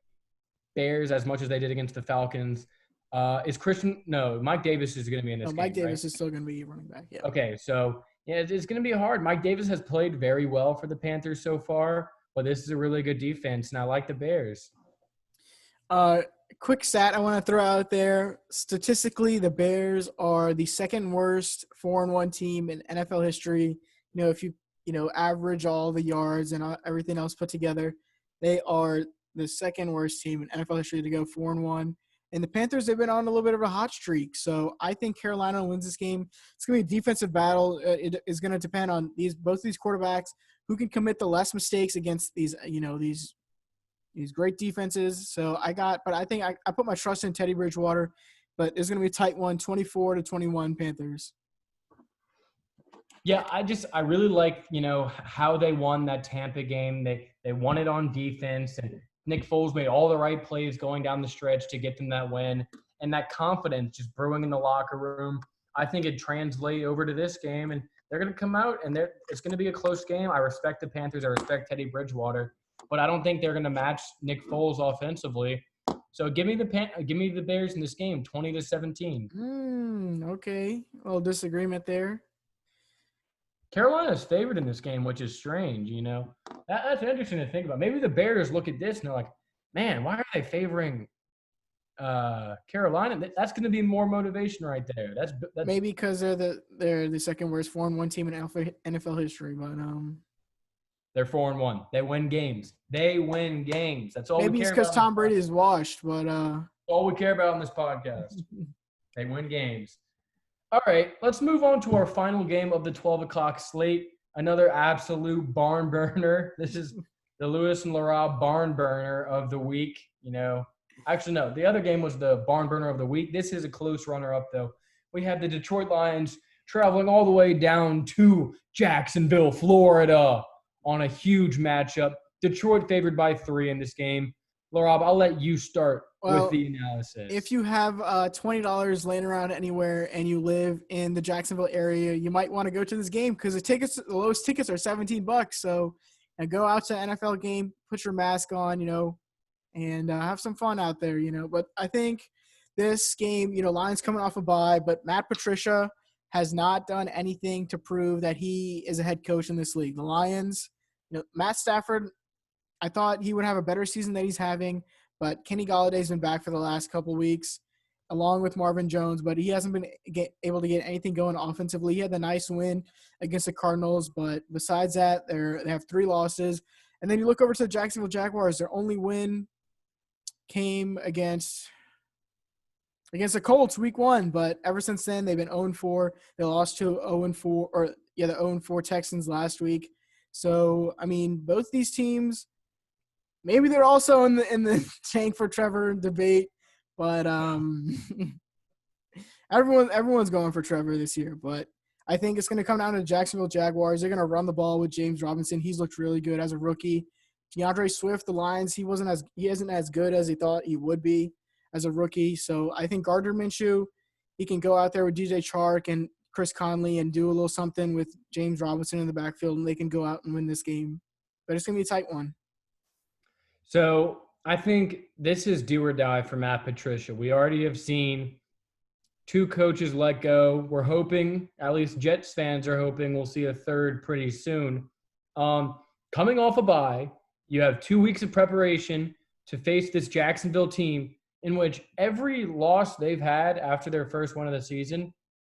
Bears as much as they did against the Falcons. Mike Davis is going to be in this game, Mike Davis right? is still going to be running back, yeah. Okay, so it's going to be hard. Mike Davis has played very well for the Panthers so far, but this is a really good defense, and I like the Bears. Quick stat I want to throw out there. Statistically, the Bears are the second worst 4-1 team in NFL history. If you average all the yards and everything else put together, they are the second worst team in NFL history to go 4-1. And the Panthers, they've been on a little bit of a hot streak. So I think Carolina wins this game. It's going to be a defensive battle. It is going to depend on both these quarterbacks who can commit the less mistakes against these great defenses. So I think I put my trust in Teddy Bridgewater, but it's going to be a tight one, 24-21 Panthers. Yeah, I really like, how they won that Tampa game. They won it on defense, and Nick Foles made all the right plays going down the stretch to get them that win. And that confidence just brewing in the locker room, I think it translates over to this game. And they're going to come out, and it's going to be a close game. I respect the Panthers. I respect Teddy Bridgewater. But I don't think they're going to match Nick Foles offensively. So give me the Bears in this game, 20-17. Okay. Well, disagreement there. Carolina's favored in this game, which is strange, That's interesting to think about. Maybe the Bears look at this and they're like, man, why are they favoring Carolina? That's going to be more motivation right there. That's maybe because they're the second worst 4-1 team in NFL history, but they're 4-1. They win games. That's all. Maybe it's because Tom Brady is washed, but all we care about on this podcast. They win games. All right, let's move on to our final game of the 12 o'clock slate. Another absolute barn burner. This is the Lewis and Laraib barn burner of the week. Actually, no, the other game was the barn burner of the week. This is a close runner-up, though. We have the Detroit Lions traveling all the way down to Jacksonville, Florida, on a huge matchup. Detroit favored by 3 in this game. Laraib, I'll let you start with the analysis. If you have $20 laying around anywhere and you live in the Jacksonville area, you might want to go to this game because the lowest tickets are $17. So go out to an NFL game, put your mask on, and have some fun out there, But I think this game, Lions coming off a bye, but Matt Patricia has not done anything to prove that he is a head coach in this league. The Lions, Matt Stafford, I thought he would have a better season than he's having, but Kenny Galladay's been back for the last couple weeks, along with Marvin Jones, but he hasn't been able to get anything going offensively. He had the nice win against the Cardinals, but besides that, they have 3 losses. And then you look over to the Jacksonville Jaguars. Their only win came against the Colts week 1, but ever since then they've been 0-4. They lost to the 0-4 Texans last week. So, both these teams, maybe they're also in the tank for Trevor debate, but Everyone's going for Trevor this year, but I think it's going to come down to the Jacksonville Jaguars. They're going to run the ball with James Robinson. He's looked really good as a rookie. DeAndre Swift, the Lions, he isn't as good as he thought he would be as a rookie. So I think Gardner Minshew, he can go out there with DJ Chark and Chris Conley and do a little something with James Robinson in the backfield, and they can go out and win this game. But it's going to be a tight one. So I think this is do or die for Matt Patricia. We already have seen two coaches let go. We're hoping, at least Jets fans are hoping, we'll see a third pretty soon. Coming off a bye, you have 2 weeks of preparation to face this Jacksonville team in which every loss they've had after their first win of the season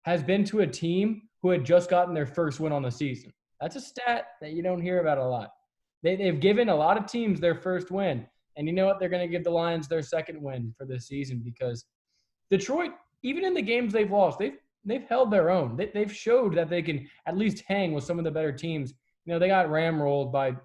has been to a team who had just gotten their first win on the season. That's a stat that you don't hear about a lot. They've given a lot of teams their first win. And you know what? They're going to give the Lions their second win for this season because Detroit, even in the games they've lost, they've held their own. They've showed that they can at least hang with some of the better teams. You know, they got ramrolled by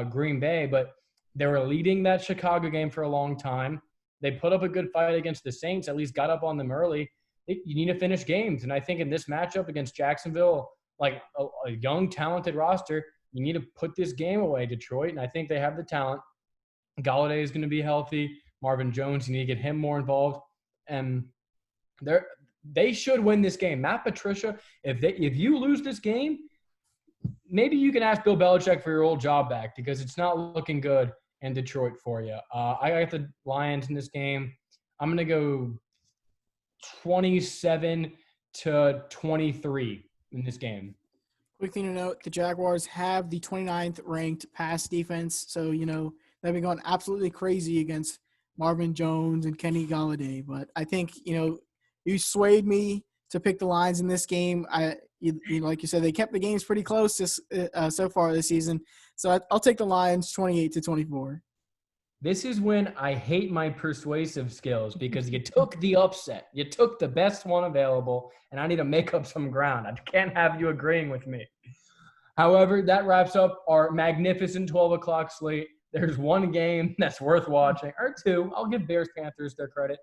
Green Bay, but they were leading that Chicago game for a long time. They put up a good fight against the Saints, at least got up on them early. You need to finish games. And I think in this matchup against Jacksonville, like a young, talented roster, you need to put this game away, Detroit. And I think they have the talent. Galladay is going to be healthy. Marvin Jones, you need to get him more involved. And they should win this game. Matt Patricia, if you lose this game, maybe you can ask Bill Belichick for your old job back because it's not looking good in Detroit for you. I got the Lions in this game. I'm going to go 27-23 in this game. Quick thing to note, the Jaguars have the 29th ranked pass defense. So, you know, they've been going absolutely crazy against Marvin Jones and Kenny Galladay. But I think, you know, you swayed me to pick the Lions in this game. Like you said, they kept the games pretty close so far this season. So I'll take the Lions 28-24. This is when I hate my persuasive skills because you took the upset. You took the best one available, and I need to make up some ground. I can't have you agreeing with me. However, that wraps up our magnificent 12 o'clock slate. There's one game that's worth watching, or two. I'll give Bears-Panthers their credit.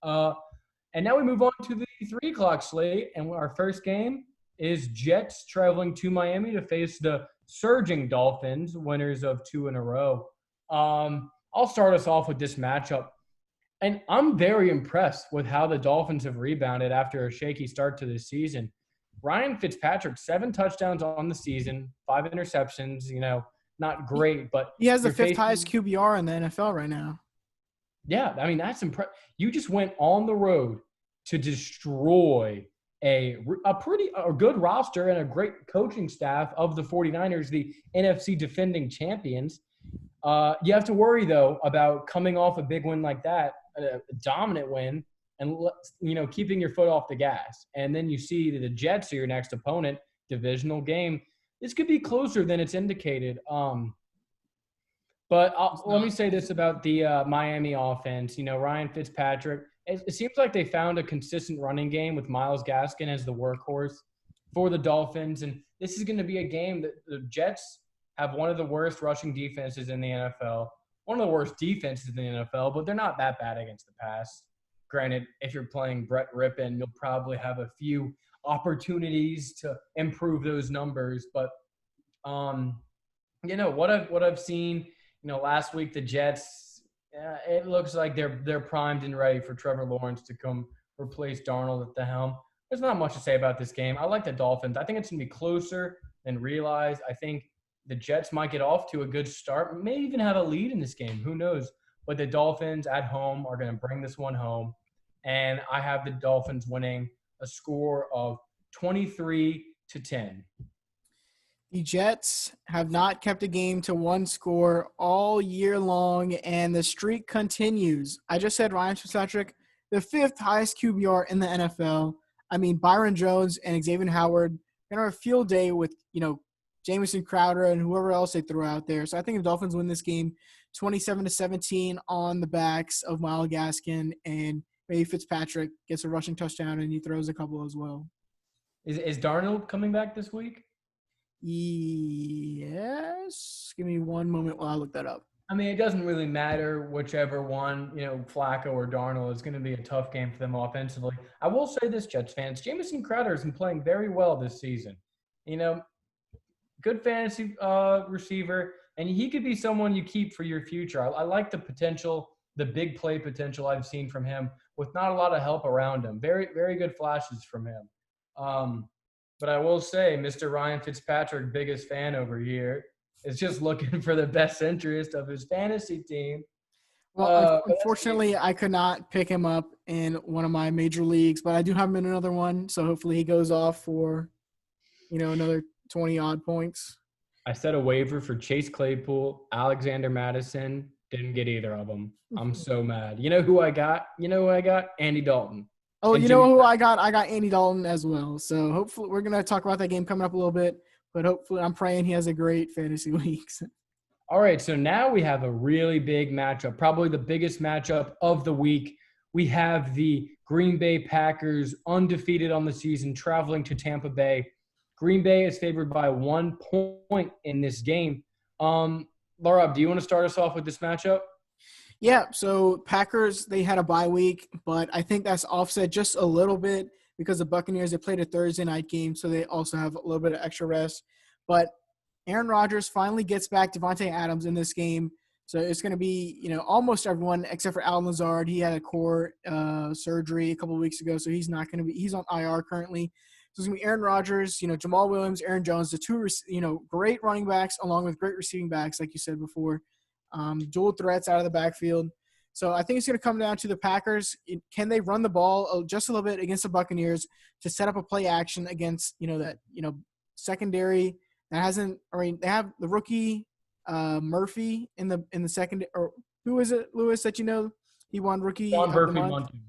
And now we move on to the 3 o'clock slate, and our first game is Jets traveling to Miami to face the surging Dolphins, winners of 2 in a row. I'll start us off with this matchup. And I'm very impressed with how the Dolphins have rebounded after a shaky start to this season. Ryan Fitzpatrick, 7 touchdowns on the season, 5 interceptions, you know, not great, but he has the 5th highest QBR in the NFL right now. Yeah, I mean, that's impressive. You just went on the road to destroy a good roster and a great coaching staff of the 49ers, the NFC defending champions. You have to worry, though, about coming off a big win like that, a dominant win, and, you know, keeping your foot off the gas. And then you see the Jets are your next opponent, divisional game. This could be closer than it's indicated. But let me say this about the Miami offense. You know, Ryan Fitzpatrick, it seems like they found a consistent running game with Myles Gaskin as the workhorse for the Dolphins. And this is going to be a game that the Jets have one of the worst rushing defenses in the NFL, one of the worst defenses in the NFL, but they're not that bad against the pass. Granted, if you're playing Brett Rippon, you'll probably have a few opportunities to improve those numbers. But, you know, what I've seen, you know, last week the Jets, it looks like they're primed and ready for Trevor Lawrence to come replace Darnold at the helm. There's not much to say about this game. I like the Dolphins. I think it's going to be closer than realized. I think the Jets might get off to a good start, may even have a lead in this game. Who knows? But the Dolphins at home are going to bring this one home. And I have the Dolphins winning a score of 23-10. The Jets have not kept a game to one score all year long, and the streak continues. I just said Ryan Fitzpatrick, the 5th highest QBR in the NFL. I mean, Byron Jones and Xavier Howard are going to have a field day with, you know, Jamison Crowder and whoever else they throw out there. So I think the Dolphins win this game 27-17 on the backs of Myles Gaskin, and maybe Fitzpatrick gets a rushing touchdown and he throws a couple as well. Is Darnold coming back this week? Yes. Give me one moment while I look that up. I mean, it doesn't really matter whichever one, Flacco or Darnold. It's going to be a tough game for them offensively. I will say this, Jets fans, Jamison Crowder has been playing very well this season. You know, good fantasy receiver, and he could be someone you keep for your future. I like the potential, the big play potential I've seen from him with not a lot of help around him. Very, very good flashes from him. But I will say, Mr. Ryan Fitzpatrick, biggest fan over here, is just looking for the best interest of his fantasy team. Well, But unfortunately, I could not pick him up in one of my major leagues, but I do have him in another one. So hopefully he goes off for, another 20 odd points. I set a waiver for Chase Claypool, Alexander Madison. Didn't get either of them. I'm so mad. You know who I got? Andy Dalton. Oh, And you know Jimmy who I got? I got Andy Dalton as well. So hopefully we're going to talk about that game coming up a little bit, but hopefully I'm praying he has a great fantasy weeks. All right, so now we have a really big matchup, probably the biggest matchup of the week. We have the Green Bay Packers, undefeated on the season, traveling to Tampa Bay. Green Bay is favored by 1 point in this game. Laraib, do you want to start us off with this matchup? Yeah, so Packers, they had a bye week, but I think that's offset just a little bit because the Buccaneers, they played a Thursday night game, so they also have a little bit of extra rest. But Aaron Rodgers finally gets back Devontae Adams in this game. So it's going to be, almost everyone except for Alan Lazard. He had a core surgery a couple of weeks ago, so he's not going to be – he's on IR currently. So it's going to be Aaron Rodgers, Jamal Williams, Aaron Jones, the two, great running backs along with great receiving backs, like you said before. Dual threats out of the backfield. So I think it's going to come down to the Packers. Can they run the ball just a little bit against the Buccaneers to set up a play action against, secondary that hasn't – they have the rookie Murphy in the second – or who is it, Lewis, that he won rookie Sean of the Murphy month? Bunting.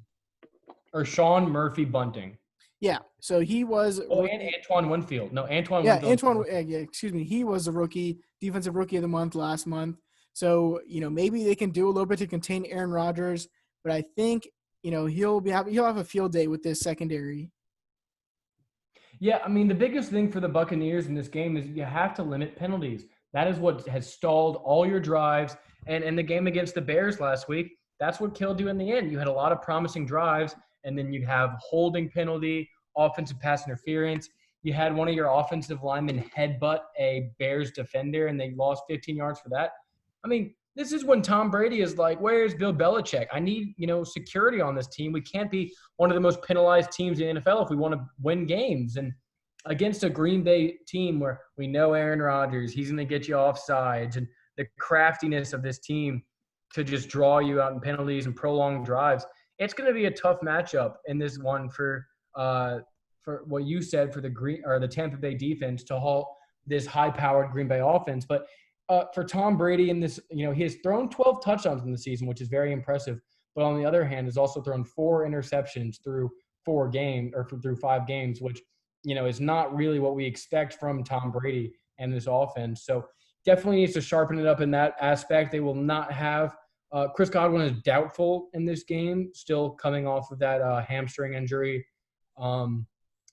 Or Sean Murphy Bunting. Yeah, so he was. Oh, and Antoine Winfield. No, Antoine yeah, Winfield. Antoine. Yeah, excuse me. He was a defensive rookie of the month last month. So maybe they can do a little bit to contain Aaron Rodgers, but I think he'll have a field day with this secondary. Yeah, I mean the biggest thing for the Buccaneers in this game is you have to limit penalties. That is what has stalled all your drives. And in the game against the Bears last week, that's what killed you in the end. You had a lot of promising drives, and then you'd have holding penalty, offensive pass interference. You had one of your offensive linemen headbutt a Bears defender, and they lost 15 yards for that. I mean, this is when Tom Brady is like, where's Bill Belichick? I need, security on this team. We can't be one of the most penalized teams in the NFL if we want to win games. And against a Green Bay team where we know Aaron Rodgers, he's going to get you off sides, and the craftiness of this team to just draw you out in penalties and prolonged drives, it's going to be a tough matchup in this one for what you said for the Tampa Bay defense to halt this high-powered Green Bay offense. But for Tom Brady in this, he has thrown 12 touchdowns in the season, which is very impressive. But on the other hand, has also thrown 4 interceptions through 5 games, which, is not really what we expect from Tom Brady and this offense. So definitely needs to sharpen it up in that aspect. They will not have Chris Godwin is doubtful in this game, still coming off of that hamstring injury.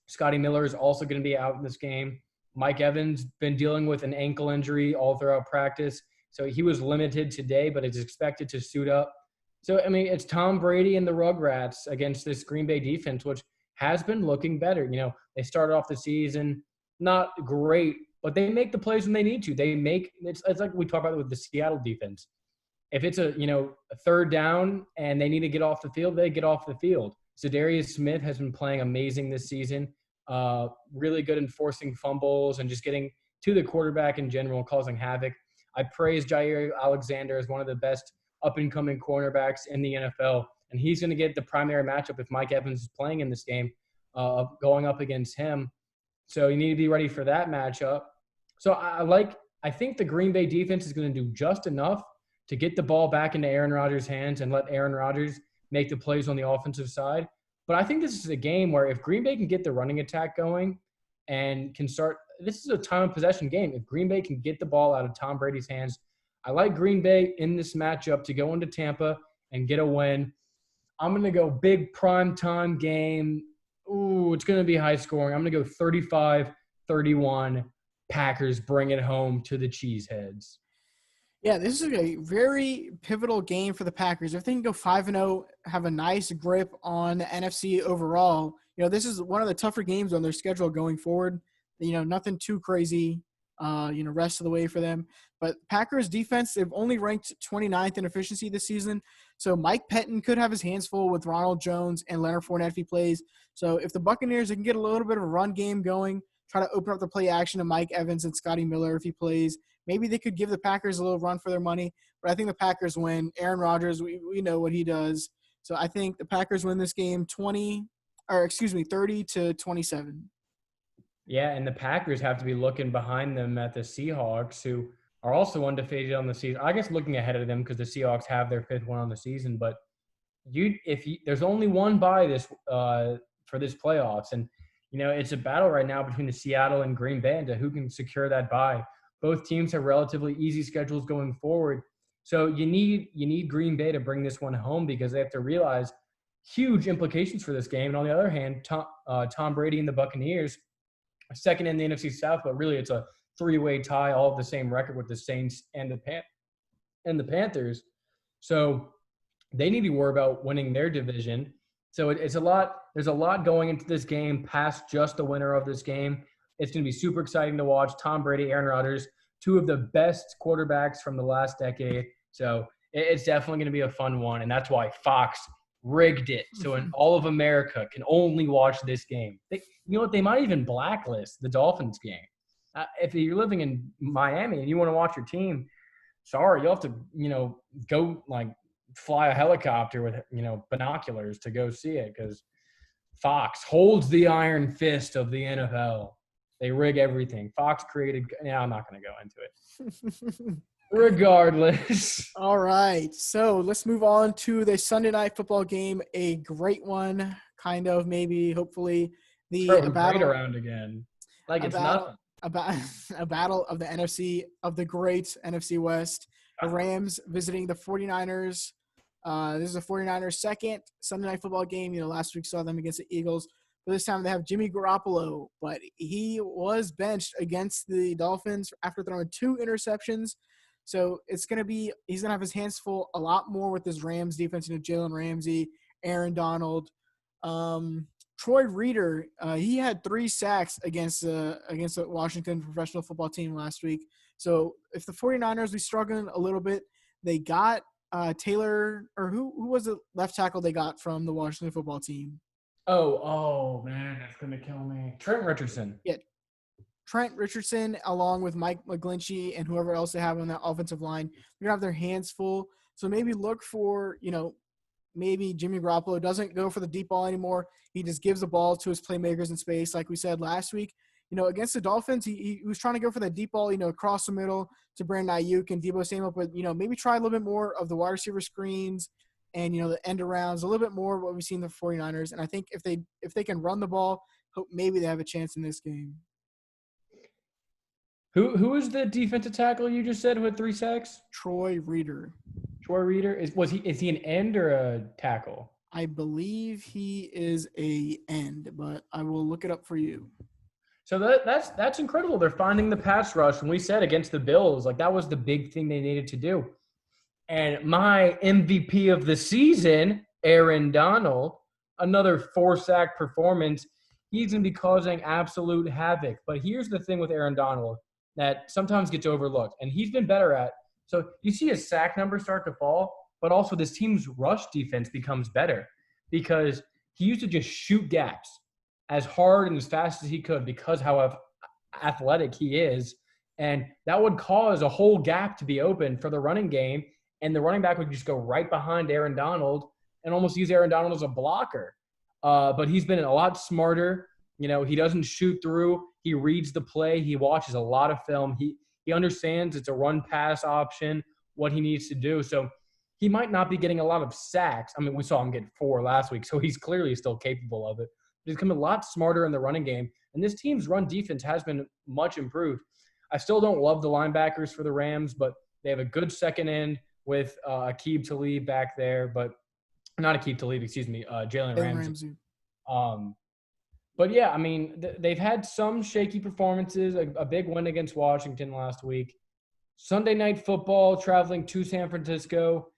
Scotty Miller is also going to be out in this game. Mike Evans been dealing with an ankle injury all throughout practice. So he was limited today, but is expected to suit up. So, I mean, it's Tom Brady and the Rugrats against this Green Bay defense, which has been looking better. They started off the season not great, but they make the plays when they need to. It's like we talk about with the Seattle defense. If it's a third down and they need to get off the field, they get off the field. Zadarius Smith has been playing amazing this season. Really good in forcing fumbles and just getting to the quarterback in general, causing havoc. I praise Jair Alexander as one of the best up-and-coming cornerbacks in the NFL, and he's going to get the primary matchup if Mike Evans is playing in this game, going up against him. So you need to be ready for that matchup. So I think the Green Bay defense is going to do just enough to get the ball back into Aaron Rodgers' hands and let Aaron Rodgers make the plays on the offensive side. But I think this is a game where if Green Bay can get the running attack going and can start – this is a time of possession game. If Green Bay can get the ball out of Tom Brady's hands, I like Green Bay in this matchup to go into Tampa and get a win. I'm going to go big primetime game. Ooh, it's going to be high scoring. I'm going to go 35-31. Packers bring it home to the Cheeseheads. Yeah, this is a very pivotal game for the Packers. If they can go 5-0, have a nice grip on the NFC overall, this is one of the tougher games on their schedule going forward. Nothing too crazy, rest of the way for them. But Packers defense, they've only ranked 29th in efficiency this season. So Mike Pettin could have his hands full with Ronald Jones and Leonard Fournette if he plays. So if the Buccaneers can get a little bit of a run game going, try to open up the play action to Mike Evans and Scotty Miller if he plays, maybe they could give the Packers a little run for their money, but I think the Packers win. Aaron Rodgers, we know what he does. So I think the Packers win this game 30-27. Yeah, and the Packers have to be looking behind them at the Seahawks, who are also undefeated on the season. I guess looking ahead of them because the Seahawks have their 5th one on the season. But there's only one bye this for this playoffs, and it's a battle right now between the Seattle and Green Bay and who can secure that bye. Both teams have relatively easy schedules going forward, so you need Green Bay to bring this one home because they have to realize huge implications for this game. And on the other hand, Tom Brady and the Buccaneers, second in the NFC South, but really it's a 3-way tie, all of the same record with the Saints and the Panthers. So they need to worry about winning their division. So it's a lot. There's a lot going into this game past just the winner of this game. It's going to be super exciting to watch. Tom Brady, Aaron Rodgers, 2 of the best quarterbacks from the last decade. So it's definitely going to be a fun one, and that's why Fox rigged it. So in all of America can only watch this game. You know what? They might even blacklist the Dolphins game. If you're living in Miami and you want to watch your team, sorry, you'll have to, go fly a helicopter with, binoculars to go see it because Fox holds the iron fist of the NFL. They rig everything. Fox created – yeah, I'm not going to go into it. Regardless. All right. So let's move on to the Sunday night football game, a great one, kind of, maybe, hopefully. Battle around again. Like it's nothing. A battle of the NFC, of the great NFC West. The Rams visiting the 49ers. This is the 49ers' second Sunday night football game. Last week saw them against the Eagles. But this time they have Jimmy Garoppolo, but he was benched against the Dolphins after throwing 2 interceptions. So he's going to have his hands full a lot more with this Rams defense. Jalen Ramsey, Aaron Donald, Troy Reeder. He had 3 sacks against the Washington professional football team last week. So if the 49ers be struggling a little bit, they got Taylor, or who was the left tackle they got from the Washington football team? Oh man, that's gonna kill me. Trent Richardson. Yeah, Trent Richardson, along with Mike McGlinchey and whoever else they have on that offensive line, they're gonna have their hands full. So maybe look for, maybe Jimmy Garoppolo doesn't go for the deep ball anymore. He just gives the ball to his playmakers in space, like we said last week. Against the Dolphins, he was trying to go for that deep ball, across the middle to Brandon Ayuk and Deebo Samuel, but maybe try a little bit more of the wide receiver screens and the end arounds, a little bit more of what we've seen in the 49ers. And I think if they can run the ball, maybe they have a chance in this game. Who is the defensive tackle you just said with 3 sacks? Troy Reeder. Troy Reeder is he an end or a tackle? I believe he is a end, but I will look it up for you. So that's incredible. They're finding the pass rush. When we said against the Bills, that was the big thing they needed to do. And my MVP of the season, Aaron Donald, another 4-sack performance. He's going to be causing absolute havoc. But here's the thing with Aaron Donald that sometimes gets overlooked, and he's been better at. So you see his sack numbers start to fall, but also this team's rush defense becomes better because he used to just shoot gaps as hard and as fast as he could because how athletic he is. And that would cause a whole gap to be open for the running game. And the running back would just go right behind Aaron Donald and almost use Aaron Donald as a blocker. But he's been a lot smarter. He doesn't shoot through. He reads the play. He watches a lot of film. He understands it's a run-pass option, what he needs to do. So he might not be getting a lot of sacks. I mean, we saw him get 4 last week, so he's clearly still capable of it. But he's become a lot smarter in the running game. And this team's run defense has been much improved. I still don't love the linebackers for the Rams, but they have a good second end with Aqib Talib back there. But not Aqib Talib, excuse me, Jalen Ramsey. But, yeah, I mean, they've had some shaky performances, a big win against Washington last week. Sunday night football, traveling to San Francisco.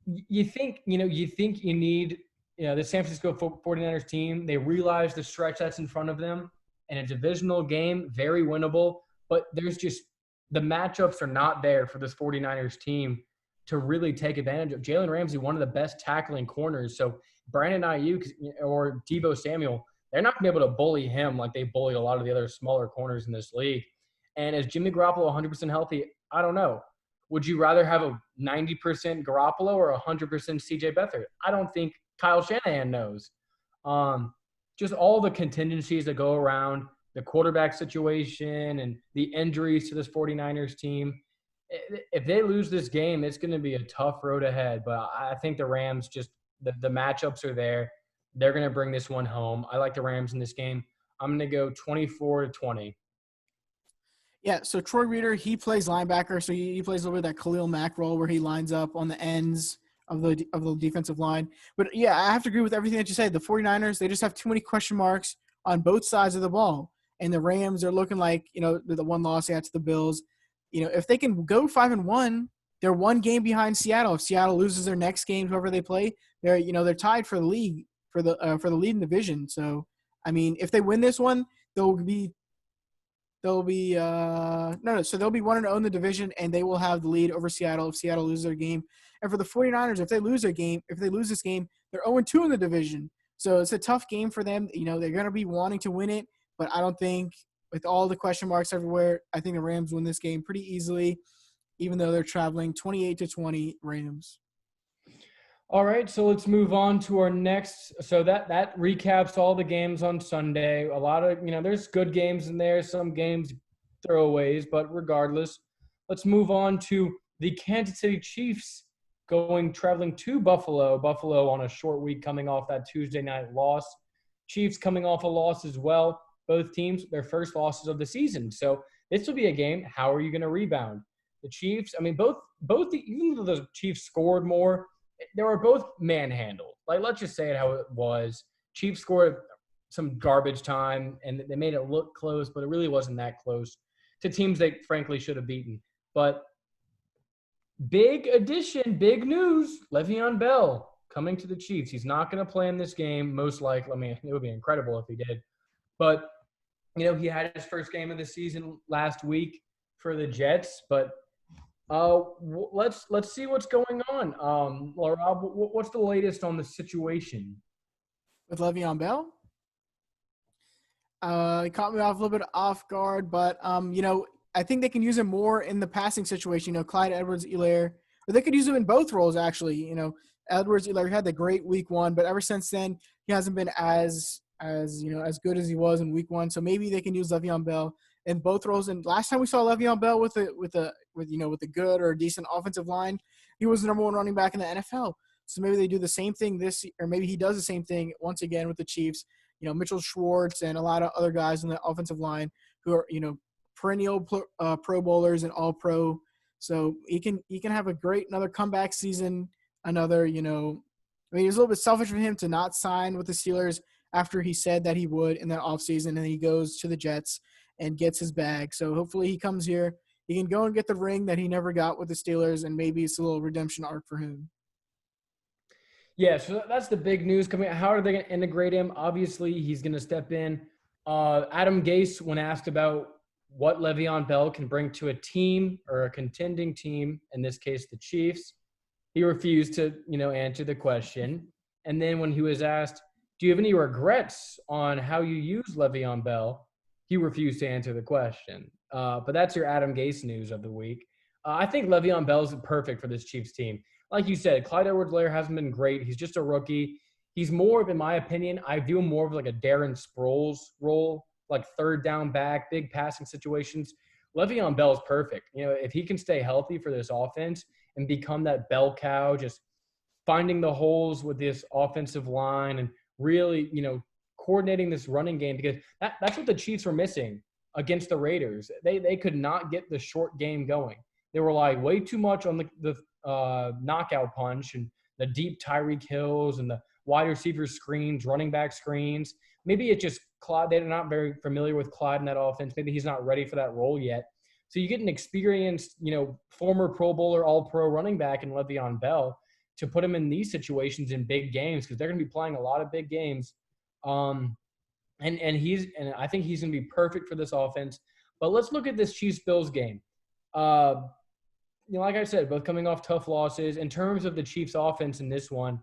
You think you need, the San Francisco 49ers team. They realize the stretch that's in front of them in a divisional game, very winnable, but there's just the matchups are not there for this 49ers team to really take advantage of. Jalen Ramsey, one of the best tackling corners. So Brandon Ayuk or Deebo Samuel, they're not going to be able to bully him like they bully a lot of the other smaller corners in this league. And is Jimmy Garoppolo 100% healthy? I don't know. Would you rather have a 90% Garoppolo or 100% CJ Beathard? I don't think Kyle Shanahan knows. Just all the contingencies that go around the quarterback situation and the injuries to this 49ers team. If they lose this game, it's going to be a tough road ahead. But I think the Rams the matchups are there. They're going to bring this one home. I like the Rams in this game. I'm going to go 24-20. Yeah, so Troy Reader, he plays linebacker, so he plays a little bit of that Khalil Mack role where he lines up on the ends of the defensive line. But, yeah, I have to agree with everything that you said. The 49ers, they just have too many question marks on both sides of the ball. And the Rams are looking like, the one loss they had to the Bills. If they can go 5-1, they're one game behind Seattle. If Seattle loses their next game, whoever they play, they're tied for the league for the lead in division. So, I mean, if they win this one, they'll be 1-0 in the division, and they will have the lead over Seattle if Seattle loses their game. And for the 49ers, if they lose this game, they're 0-2 in the division. So it's a tough game for them. They're going to be wanting to win it, but I don't think with all the question marks everywhere, I think the Rams win this game pretty easily, even though they're traveling 28-20 Rams. All right, so let's move on to our next. So that recaps all the games on Sunday. A lot of, there's good games in there, some games throwaways, but regardless, let's move on to the Kansas City Chiefs traveling to Buffalo. Buffalo on a short week coming off that Tuesday night loss. Chiefs coming off a loss as well. Both teams, their first losses of the season. So this will be a game. How are you going to rebound? The Chiefs, even though the Chiefs scored more, they were both manhandled. Like, let's just say it how it was. Chiefs scored some garbage time, and they made it look close, but it really wasn't that close to teams they frankly should have beaten. But big addition, big news, Le'Veon Bell coming to the Chiefs. He's not going to play in this game, most likely. I mean, it would be incredible if he did. But, he had his first game of the season last week for the Jets, but let's see what's going on. Laraib, what's the latest on the situation with Le'Veon Bell? He caught me off a little bit off guard, but I think they can use him more in the passing situation. Clyde Edwards-Helaire, but they could use him in both roles actually. Edwards-Helaire had the great week one, but ever since then he hasn't been as good as he was in week one. So maybe they can use Le'Veon Bell in both roles. And last time we saw Le'Veon Bell with a good or decent offensive line, he was the number one running back in the NFL. So maybe they do the same thing this year, or maybe he does the same thing once again with the Chiefs. Mitchell Schwartz and a lot of other guys in the offensive line who are, perennial Pro Bowlers and All Pro. So he can have another comeback season. It was a little bit selfish for him to not sign with the Steelers after he said that he would in that offseason, and he goes to the Jets and gets his bag. So hopefully he comes here. He can go and get the ring that he never got with the Steelers, and maybe it's a little redemption arc for him. Yeah, so that's the big news coming out. How are they going to integrate him? Obviously, he's going to step in. Adam Gase, when asked about what Le'Veon Bell can bring to a team or a contending team, in this case the Chiefs, he refused to, answer the question. And then when he was asked, do you have any regrets on how you use Le'Veon Bell? He refused to answer the question. But that's your Adam Gase news of the week. I think Le'Veon Bell is perfect for this Chiefs team. Like you said, Clyde Edwards-Helaire hasn't been great. He's just a rookie. He's more of, in my opinion, I view him more of like a Darren Sproles role, like third down back, big passing situations. Le'Veon Bell is perfect. If he can stay healthy for this offense and become that bell cow, just finding the holes with this offensive line and really, coordinating this running game, because that's what the Chiefs were missing against the Raiders. They could not get the short game going. They were way too much on the knockout punch and the deep Tyreek Hills and the wide receiver screens, running back screens. Maybe it's just Clyde. They're not very familiar with Clyde in that offense. Maybe he's not ready for that role yet. So you get an experienced, former Pro Bowler, All-Pro running back in Le'Veon Bell to put him in these situations in big games because they're going to be playing a lot of big games. And I think he's going to be perfect for this offense. But let's look at this Chiefs-Bills game. Like I said, both coming off tough losses. In terms of the Chiefs' offense in this one,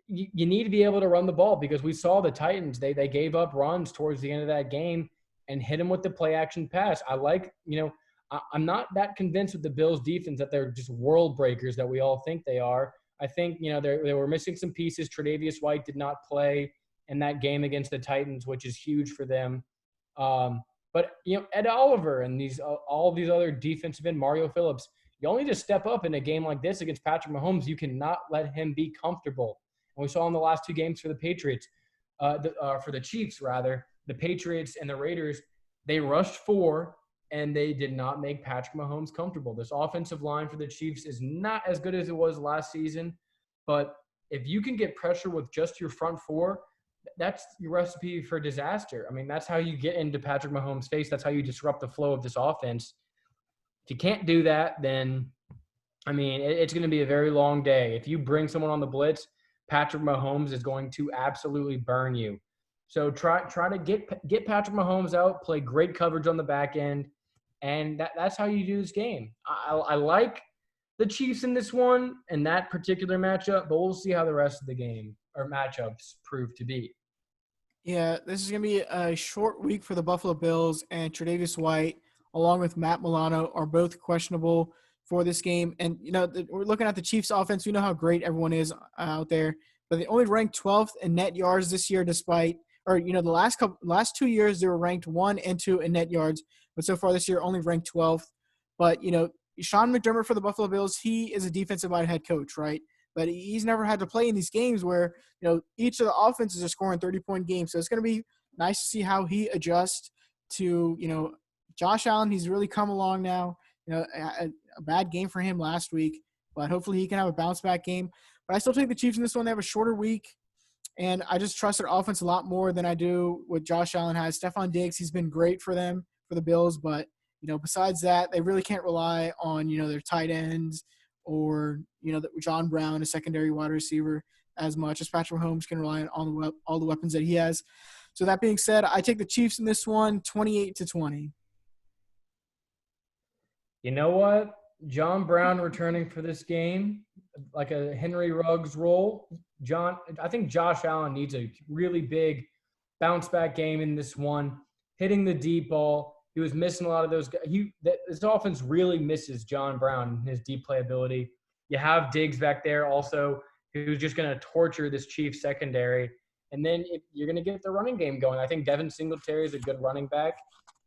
you need to be able to run the ball because we saw the Titans. They gave up runs towards the end of that game and hit them with the play-action pass. I'm not that convinced with the Bills' defense that they're just world breakers that we all think they are. I think, they were missing some pieces. Tre'Davious White did not play in that game against the Titans, which is huge for them. But Ed Oliver and all these other defensive end, Mario Phillips, you only just step up in a game like this against Patrick Mahomes. You cannot let him be comfortable. And we saw in the last two games for the Patriots, for the Chiefs rather, the Patriots and the Raiders, they rushed 4 and they did not make Patrick Mahomes comfortable. This offensive line for the Chiefs is not as good as it was last season, but if you can get pressure with just your front 4, that's your recipe for disaster. I mean, that's how you get into Patrick Mahomes' face. That's how you disrupt the flow of this offense. If you can't do that, then, it's going to be a very long day. If you bring someone on the blitz, Patrick Mahomes is going to absolutely burn you. So try to get Patrick Mahomes out, play great coverage on the back end, and that's how you do this game. I like the Chiefs in this one and that particular matchup, but we'll see how the rest of the game or matchups prove to be. Yeah, this is going to be a short week for the Buffalo Bills, and Tre'Davious White, along with Matt Milano, are both questionable for this game. And, we're looking at the Chiefs offense. We know how great everyone is out there, but they only ranked 12th in net yards this year the last 2 years they were ranked 1 and 2 in net yards, but so far this year only ranked 12th. But, Sean McDermott for the Buffalo Bills, he is a defensive-minded head coach, right? But he's never had to play in these games where, each of the offenses are scoring 30-point games. So it's going to be nice to see how he adjusts to, Josh Allen. He's really come along now. A bad game for him last week, but hopefully he can have a bounce-back game. But I still think the Chiefs in this one, they have a shorter week, and I just trust their offense a lot more than I do what Josh Allen has. Stephon Diggs, he's been great for them, for the Bills, but, besides that, they really can't rely on, their tight ends or, John Brown, a secondary wide receiver, as much as Patrick Mahomes can rely on all the weapons that he has. So that being said, I take the Chiefs in this one, 28-20. You know what? John Brown returning for this game, like a Henry Ruggs role. I think Josh Allen needs a really big bounce-back game in this one, hitting the deep ball. He was missing a lot of those guys. This offense really misses John Brown and his deep playability. You have Diggs back there also, who's just going to torture this Chiefs secondary. And then you're going to get the running game going. I think Devin Singletary is a good running back,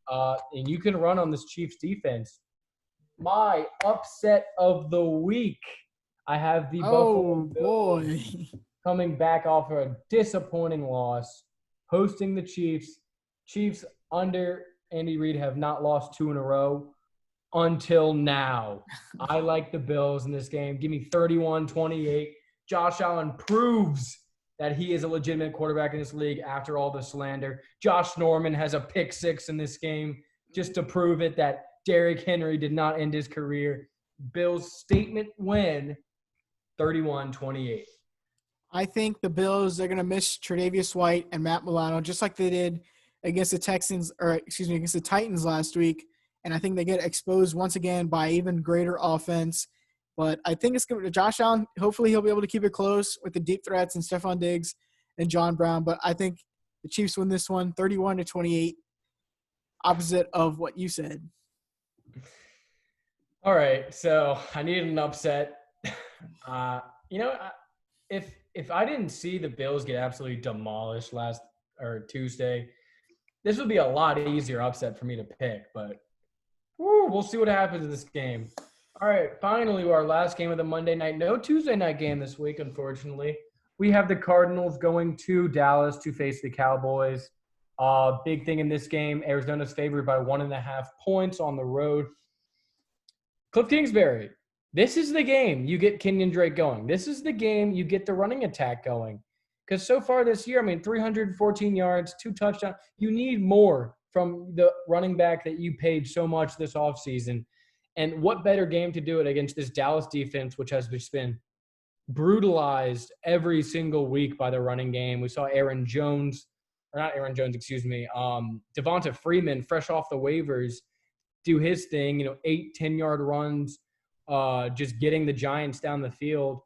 and you can run on this Chiefs defense. My upset of the week, I have the Buffalo Bills coming back off of a disappointing loss, hosting the Chiefs. Chiefs under Andy Reid have not lost 2 in a row until now. I like the Bills in this game. Give me 31-28. Josh Allen proves that he is a legitimate quarterback in this league after all the slander. Josh Norman has a pick 6 in this game just to prove it that Derrick Henry did not end his career. Bills statement win, 31-28. I think the Bills are going to miss Tre'Davious White and Matt Milano just like they did against the against the Titans last week. And I think they get exposed once again by even greater offense. But I think it's going to Josh Allen. Hopefully he'll be able to keep it close with the deep threats and Stephon Diggs and John Brown. But I think the Chiefs win this one 31-28, opposite of what you said. All right, so I needed an upset. If I didn't see the Bills get absolutely demolished Tuesday, this would be a lot easier upset for me to pick. But we'll see what happens in this game. All right, finally, our last game of the Monday night. No Tuesday night game this week, unfortunately. We have the Cardinals going to Dallas to face the Cowboys. Big thing in this game, Arizona's favored by 1.5 points on the road. Cliff Kingsbury, this is the game you get Kenyon Drake going. This is the game you get the running attack going. Because so far this year, 314 yards, 2 touchdowns. You need more from the running back that you paid so much this offseason. And what better game to do it against this Dallas defense, which has just been brutalized every single week by the running game. We saw Devonta Freeman, fresh off the waivers, do his thing, 8-10 yard runs, just getting the Giants down the field.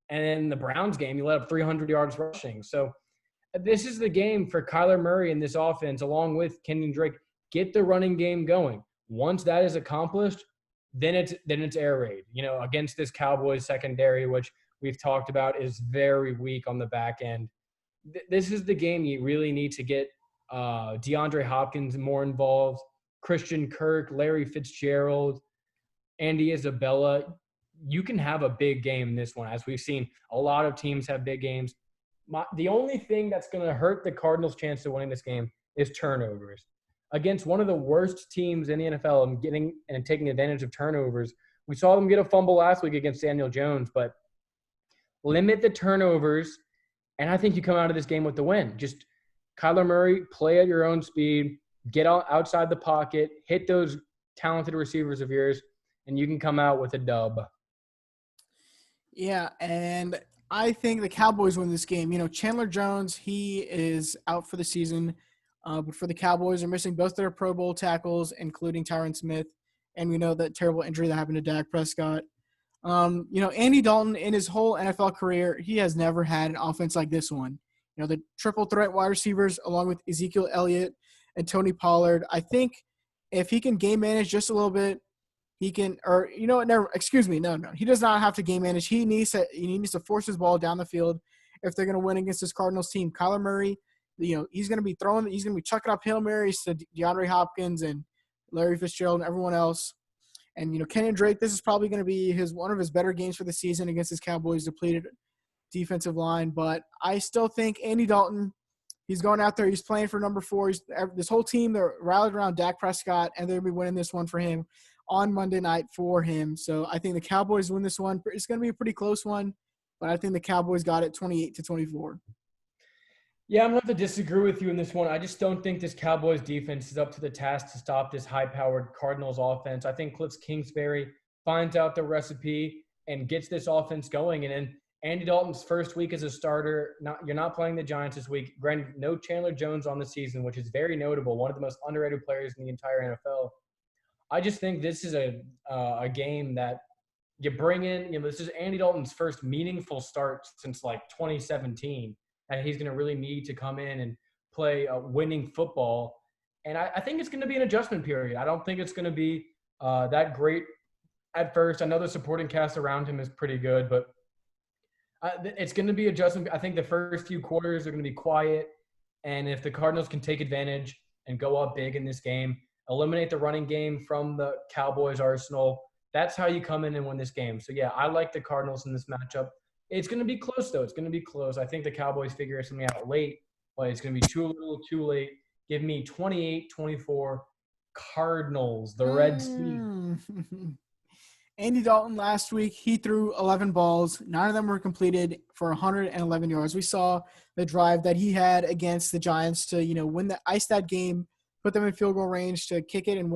And in the Browns game, you let up 300 yards rushing. So this is the game for Kyler Murray in this offense, along with Kenyon Drake. Get the running game going. Once that is accomplished, then it's air raid, against this Cowboys secondary, which we've talked about is very weak on the back end. This is the game you really need to get DeAndre Hopkins more involved, Christian Kirk, Larry Fitzgerald, Andy Isabella. You can have a big game in this one, as we've seen a lot of teams have big games. The only thing that's going to hurt the Cardinals' chance of winning this game is turnovers. Against one of the worst teams in the NFL and taking advantage of turnovers. We saw them get a fumble last week against Daniel Jones, but limit the turnovers, and I think you come out of this game with the win. Just Kyler Murray, play at your own speed, get outside the pocket, hit those talented receivers of yours, and you can come out with a dub. Yeah, and I think the Cowboys win this game. Chandler Jones, he is out for the season. But for the Cowboys, they're missing both their Pro Bowl tackles, including Tyron Smith. And we know that terrible injury that happened to Dak Prescott. Andy Dalton, in his whole NFL career, he has never had an offense like this one. The triple threat wide receivers, along with Ezekiel Elliott and Tony Pollard. I think if he can game manage just a little bit, he can, or no. He does not have to game manage. He needs to force his ball down the field if they're going to win against this Cardinals team. Kyler Murray, he's going to be chucking up Hail Marys to DeAndre Hopkins and Larry Fitzgerald and everyone else. And, Kenyon Drake, this is probably going to be one of his better games for the season against his Cowboys depleted defensive line. But I still think Andy Dalton, he's going out there. He's playing for number 4. This whole team, they're rallied around Dak Prescott, and they'll be winning this one for him on Monday night for him. So I think the Cowboys win this one. It's going to be a pretty close one, but I think the Cowboys got it 28-24. Yeah, I'm going to have to disagree with you in this one. I just don't think this Cowboys defense is up to the task to stop this high-powered Cardinals offense. I think Cliff Kingsbury finds out the recipe and gets this offense going. And in Andy Dalton's first week as a starter, you're not playing the Giants this week. Granted, no Chandler Jones on the season, which is very notable, one of the most underrated players in the entire NFL. I just think this is a game that you bring in. This is Andy Dalton's first meaningful start since 2017. And he's going to really need to come in and play winning football. And I think it's going to be an adjustment period. I don't think it's going to be that great at first. I know the supporting cast around him is pretty good, but it's going to be adjustment. I think the first few quarters are going to be quiet. And if the Cardinals can take advantage and go up big in this game, eliminate the running game from the Cowboys' arsenal, that's how you come in and win this game. So, yeah, I like the Cardinals in this matchup. It's going to be close, though. It's going to be close. I think the Cowboys figure something out late, but it's going to be too little, too late. Give me 28-24 Cardinals, the Red Sea. Andy Dalton last week, he threw 11 balls. 9 of them were completed for 111 yards. We saw the drive that he had against the Giants to, ice that game, put them in field goal range to kick it and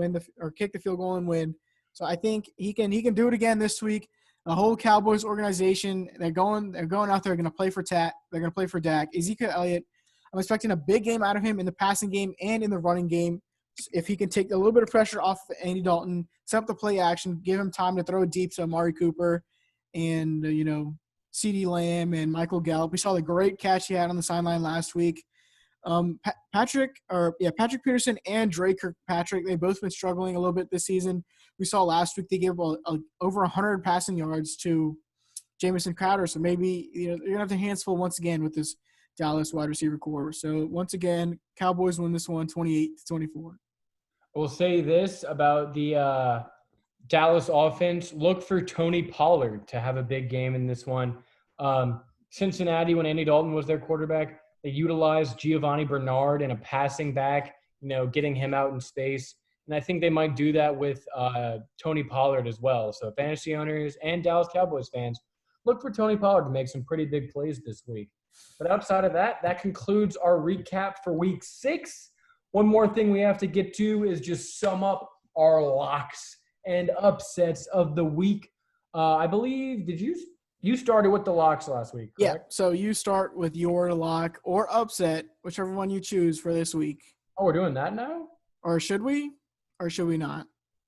kick the field goal and win. So I think he can do it again this week. The whole Cowboys organization, they're going out there, going to play for They're going to play for Dak. Ezekiel Elliott, I'm expecting a big game out of him in the passing game and in the running game. If he can take a little bit of pressure off Andy Dalton, set up the play action, give him time to throw it deep to Amari Cooper and, CeeDee Lamb and Michael Gallup. We saw the great catch he had on the sideline last week. Patrick Peterson and Drake Kirkpatrick, they've both been struggling a little bit this season. We saw last week they gave over 100 passing yards to Jamison Crowder. So maybe you're going to have their hands full once again with this Dallas wide receiver core. So once again, Cowboys win this one 28-24. I will say this about the Dallas offense. Look for Tony Pollard to have a big game in this one. Cincinnati, when Andy Dalton was their quarterback, they utilized Giovanni Bernard in a passing back, getting him out in space. And I think they might do that with Tony Pollard as well. So fantasy owners and Dallas Cowboys fans, look for Tony Pollard to make some pretty big plays this week. But outside of that, that concludes our recap for Week 6. One more thing we have to get to is just sum up our locks and upsets of the week. I believe, you started with the locks last week, Yeah. correct? So you start with your lock or upset, whichever one you choose for this week. Oh, we're doing that now? Or should we? Or should we not?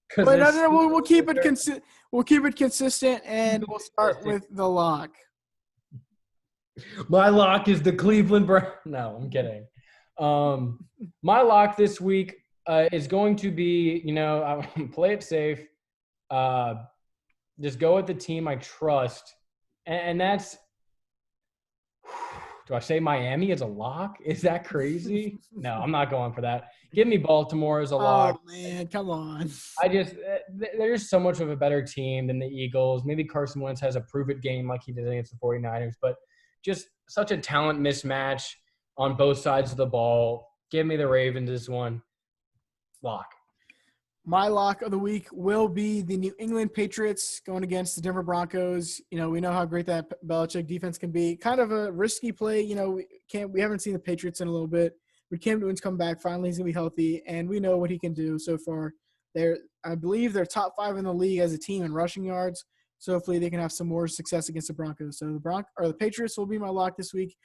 Because Wait, no, it's no, no. We'll keep it we'll keep it consistent, and we'll start with the lock. my lock is the Cleveland Browns. No, I'm kidding. My lock this week is going to be, play it safe. Just go with the team I trust. And that's – do I say Miami as a lock? Is that crazy? No, I'm not going for that. Give me Baltimore as a lock. Oh, man, come on. There's so much of a better team than the Eagles. Maybe Carson Wentz has a prove-it game like he did against the 49ers, but just such a talent mismatch on both sides of the ball. Give me the Ravens this one. Lock. My lock of the week will be the New England Patriots going against the Denver Broncos. We know how great that Belichick defense can be. Kind of a risky play. We haven't seen the Patriots in a little bit. But Cam Newton's come back. Finally, he's going to be healthy, and we know what he can do so far. I believe they're top 5 in the league as a team in rushing yards. So hopefully they can have some more success against the Broncos. So the Patriots will be my lock this week.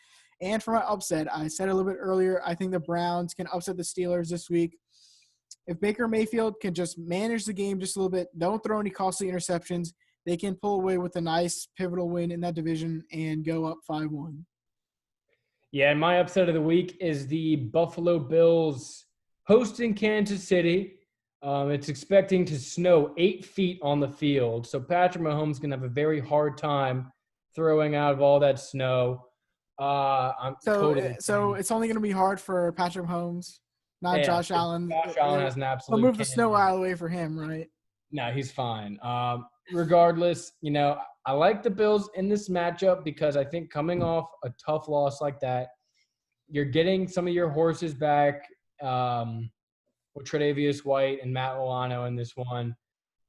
And for my upset, I said a little bit earlier, I think the Browns can upset the Steelers this week. If Baker Mayfield can just manage the game just a little bit, don't throw any costly interceptions, they can pull away with a nice pivotal win in that division and go up 5-1. Yeah, and my upset of the week is the Buffalo Bills hosting Kansas City. It's expecting to snow 8 feet on the field. So Patrick Mahomes is going to have a very hard time throwing out of all that snow. So it's only going to be hard for Patrick Mahomes, not Josh Allen. Josh Allen has an absolute They'll move the snow out of the way for him, right? No, he's fine. Regardless, I like the Bills in this matchup because I think coming off a tough loss like that, you're getting some of your horses back with Tre'Davious White and Matt Milano in this one.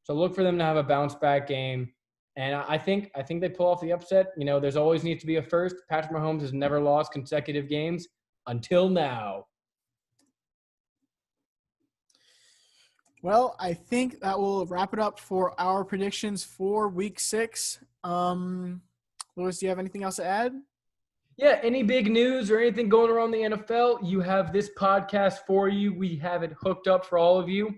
So look for them to have a bounce-back game. And I think they pull off the upset. There's always needs to be a first. Patrick Mahomes has never lost consecutive games until now. Well, I think that will wrap it up for our predictions for Week 6. Louis, do you have anything else to add? Yeah, any big news or anything going around the NFL, you have this podcast for you. We have it hooked up for all of you.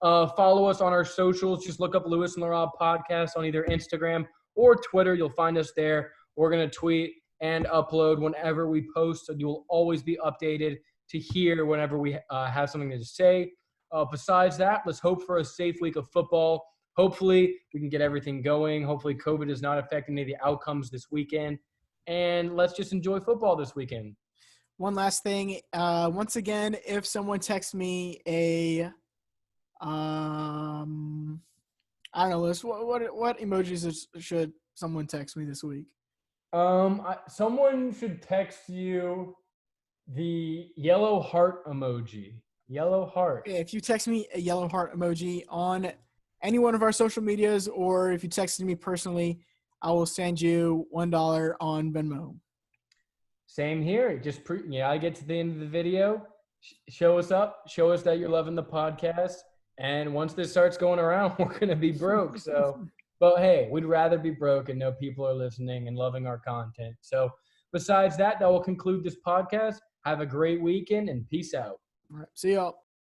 Follow us on our socials. Just look up Lewis and Laraib podcast on either Instagram or Twitter. You'll find us there. We're going to tweet and upload whenever we post, so you will always be updated to hear whenever we have something to say. Besides that, let's hope for a safe week of football. Hopefully, we can get everything going. Hopefully, COVID is not affecting any of the outcomes this weekend. And let's just enjoy football this weekend. One last thing. Once again, if someone texts me I don't know, Liz, what emojis should someone text me this week? Someone should text you the yellow heart emoji. Yellow heart. If you text me a yellow heart emoji on any one of our social medias, or if you texted me personally, I will send you $1 on Venmo. Same here. Just I get to the end of the video, show us up, show us that you're loving the podcast, and once this starts going around, we're gonna be broke. So, but hey, we'd rather be broke and know people are listening and loving our content. So, besides that, that will conclude this podcast. Have a great weekend and peace out. All right, see y'all.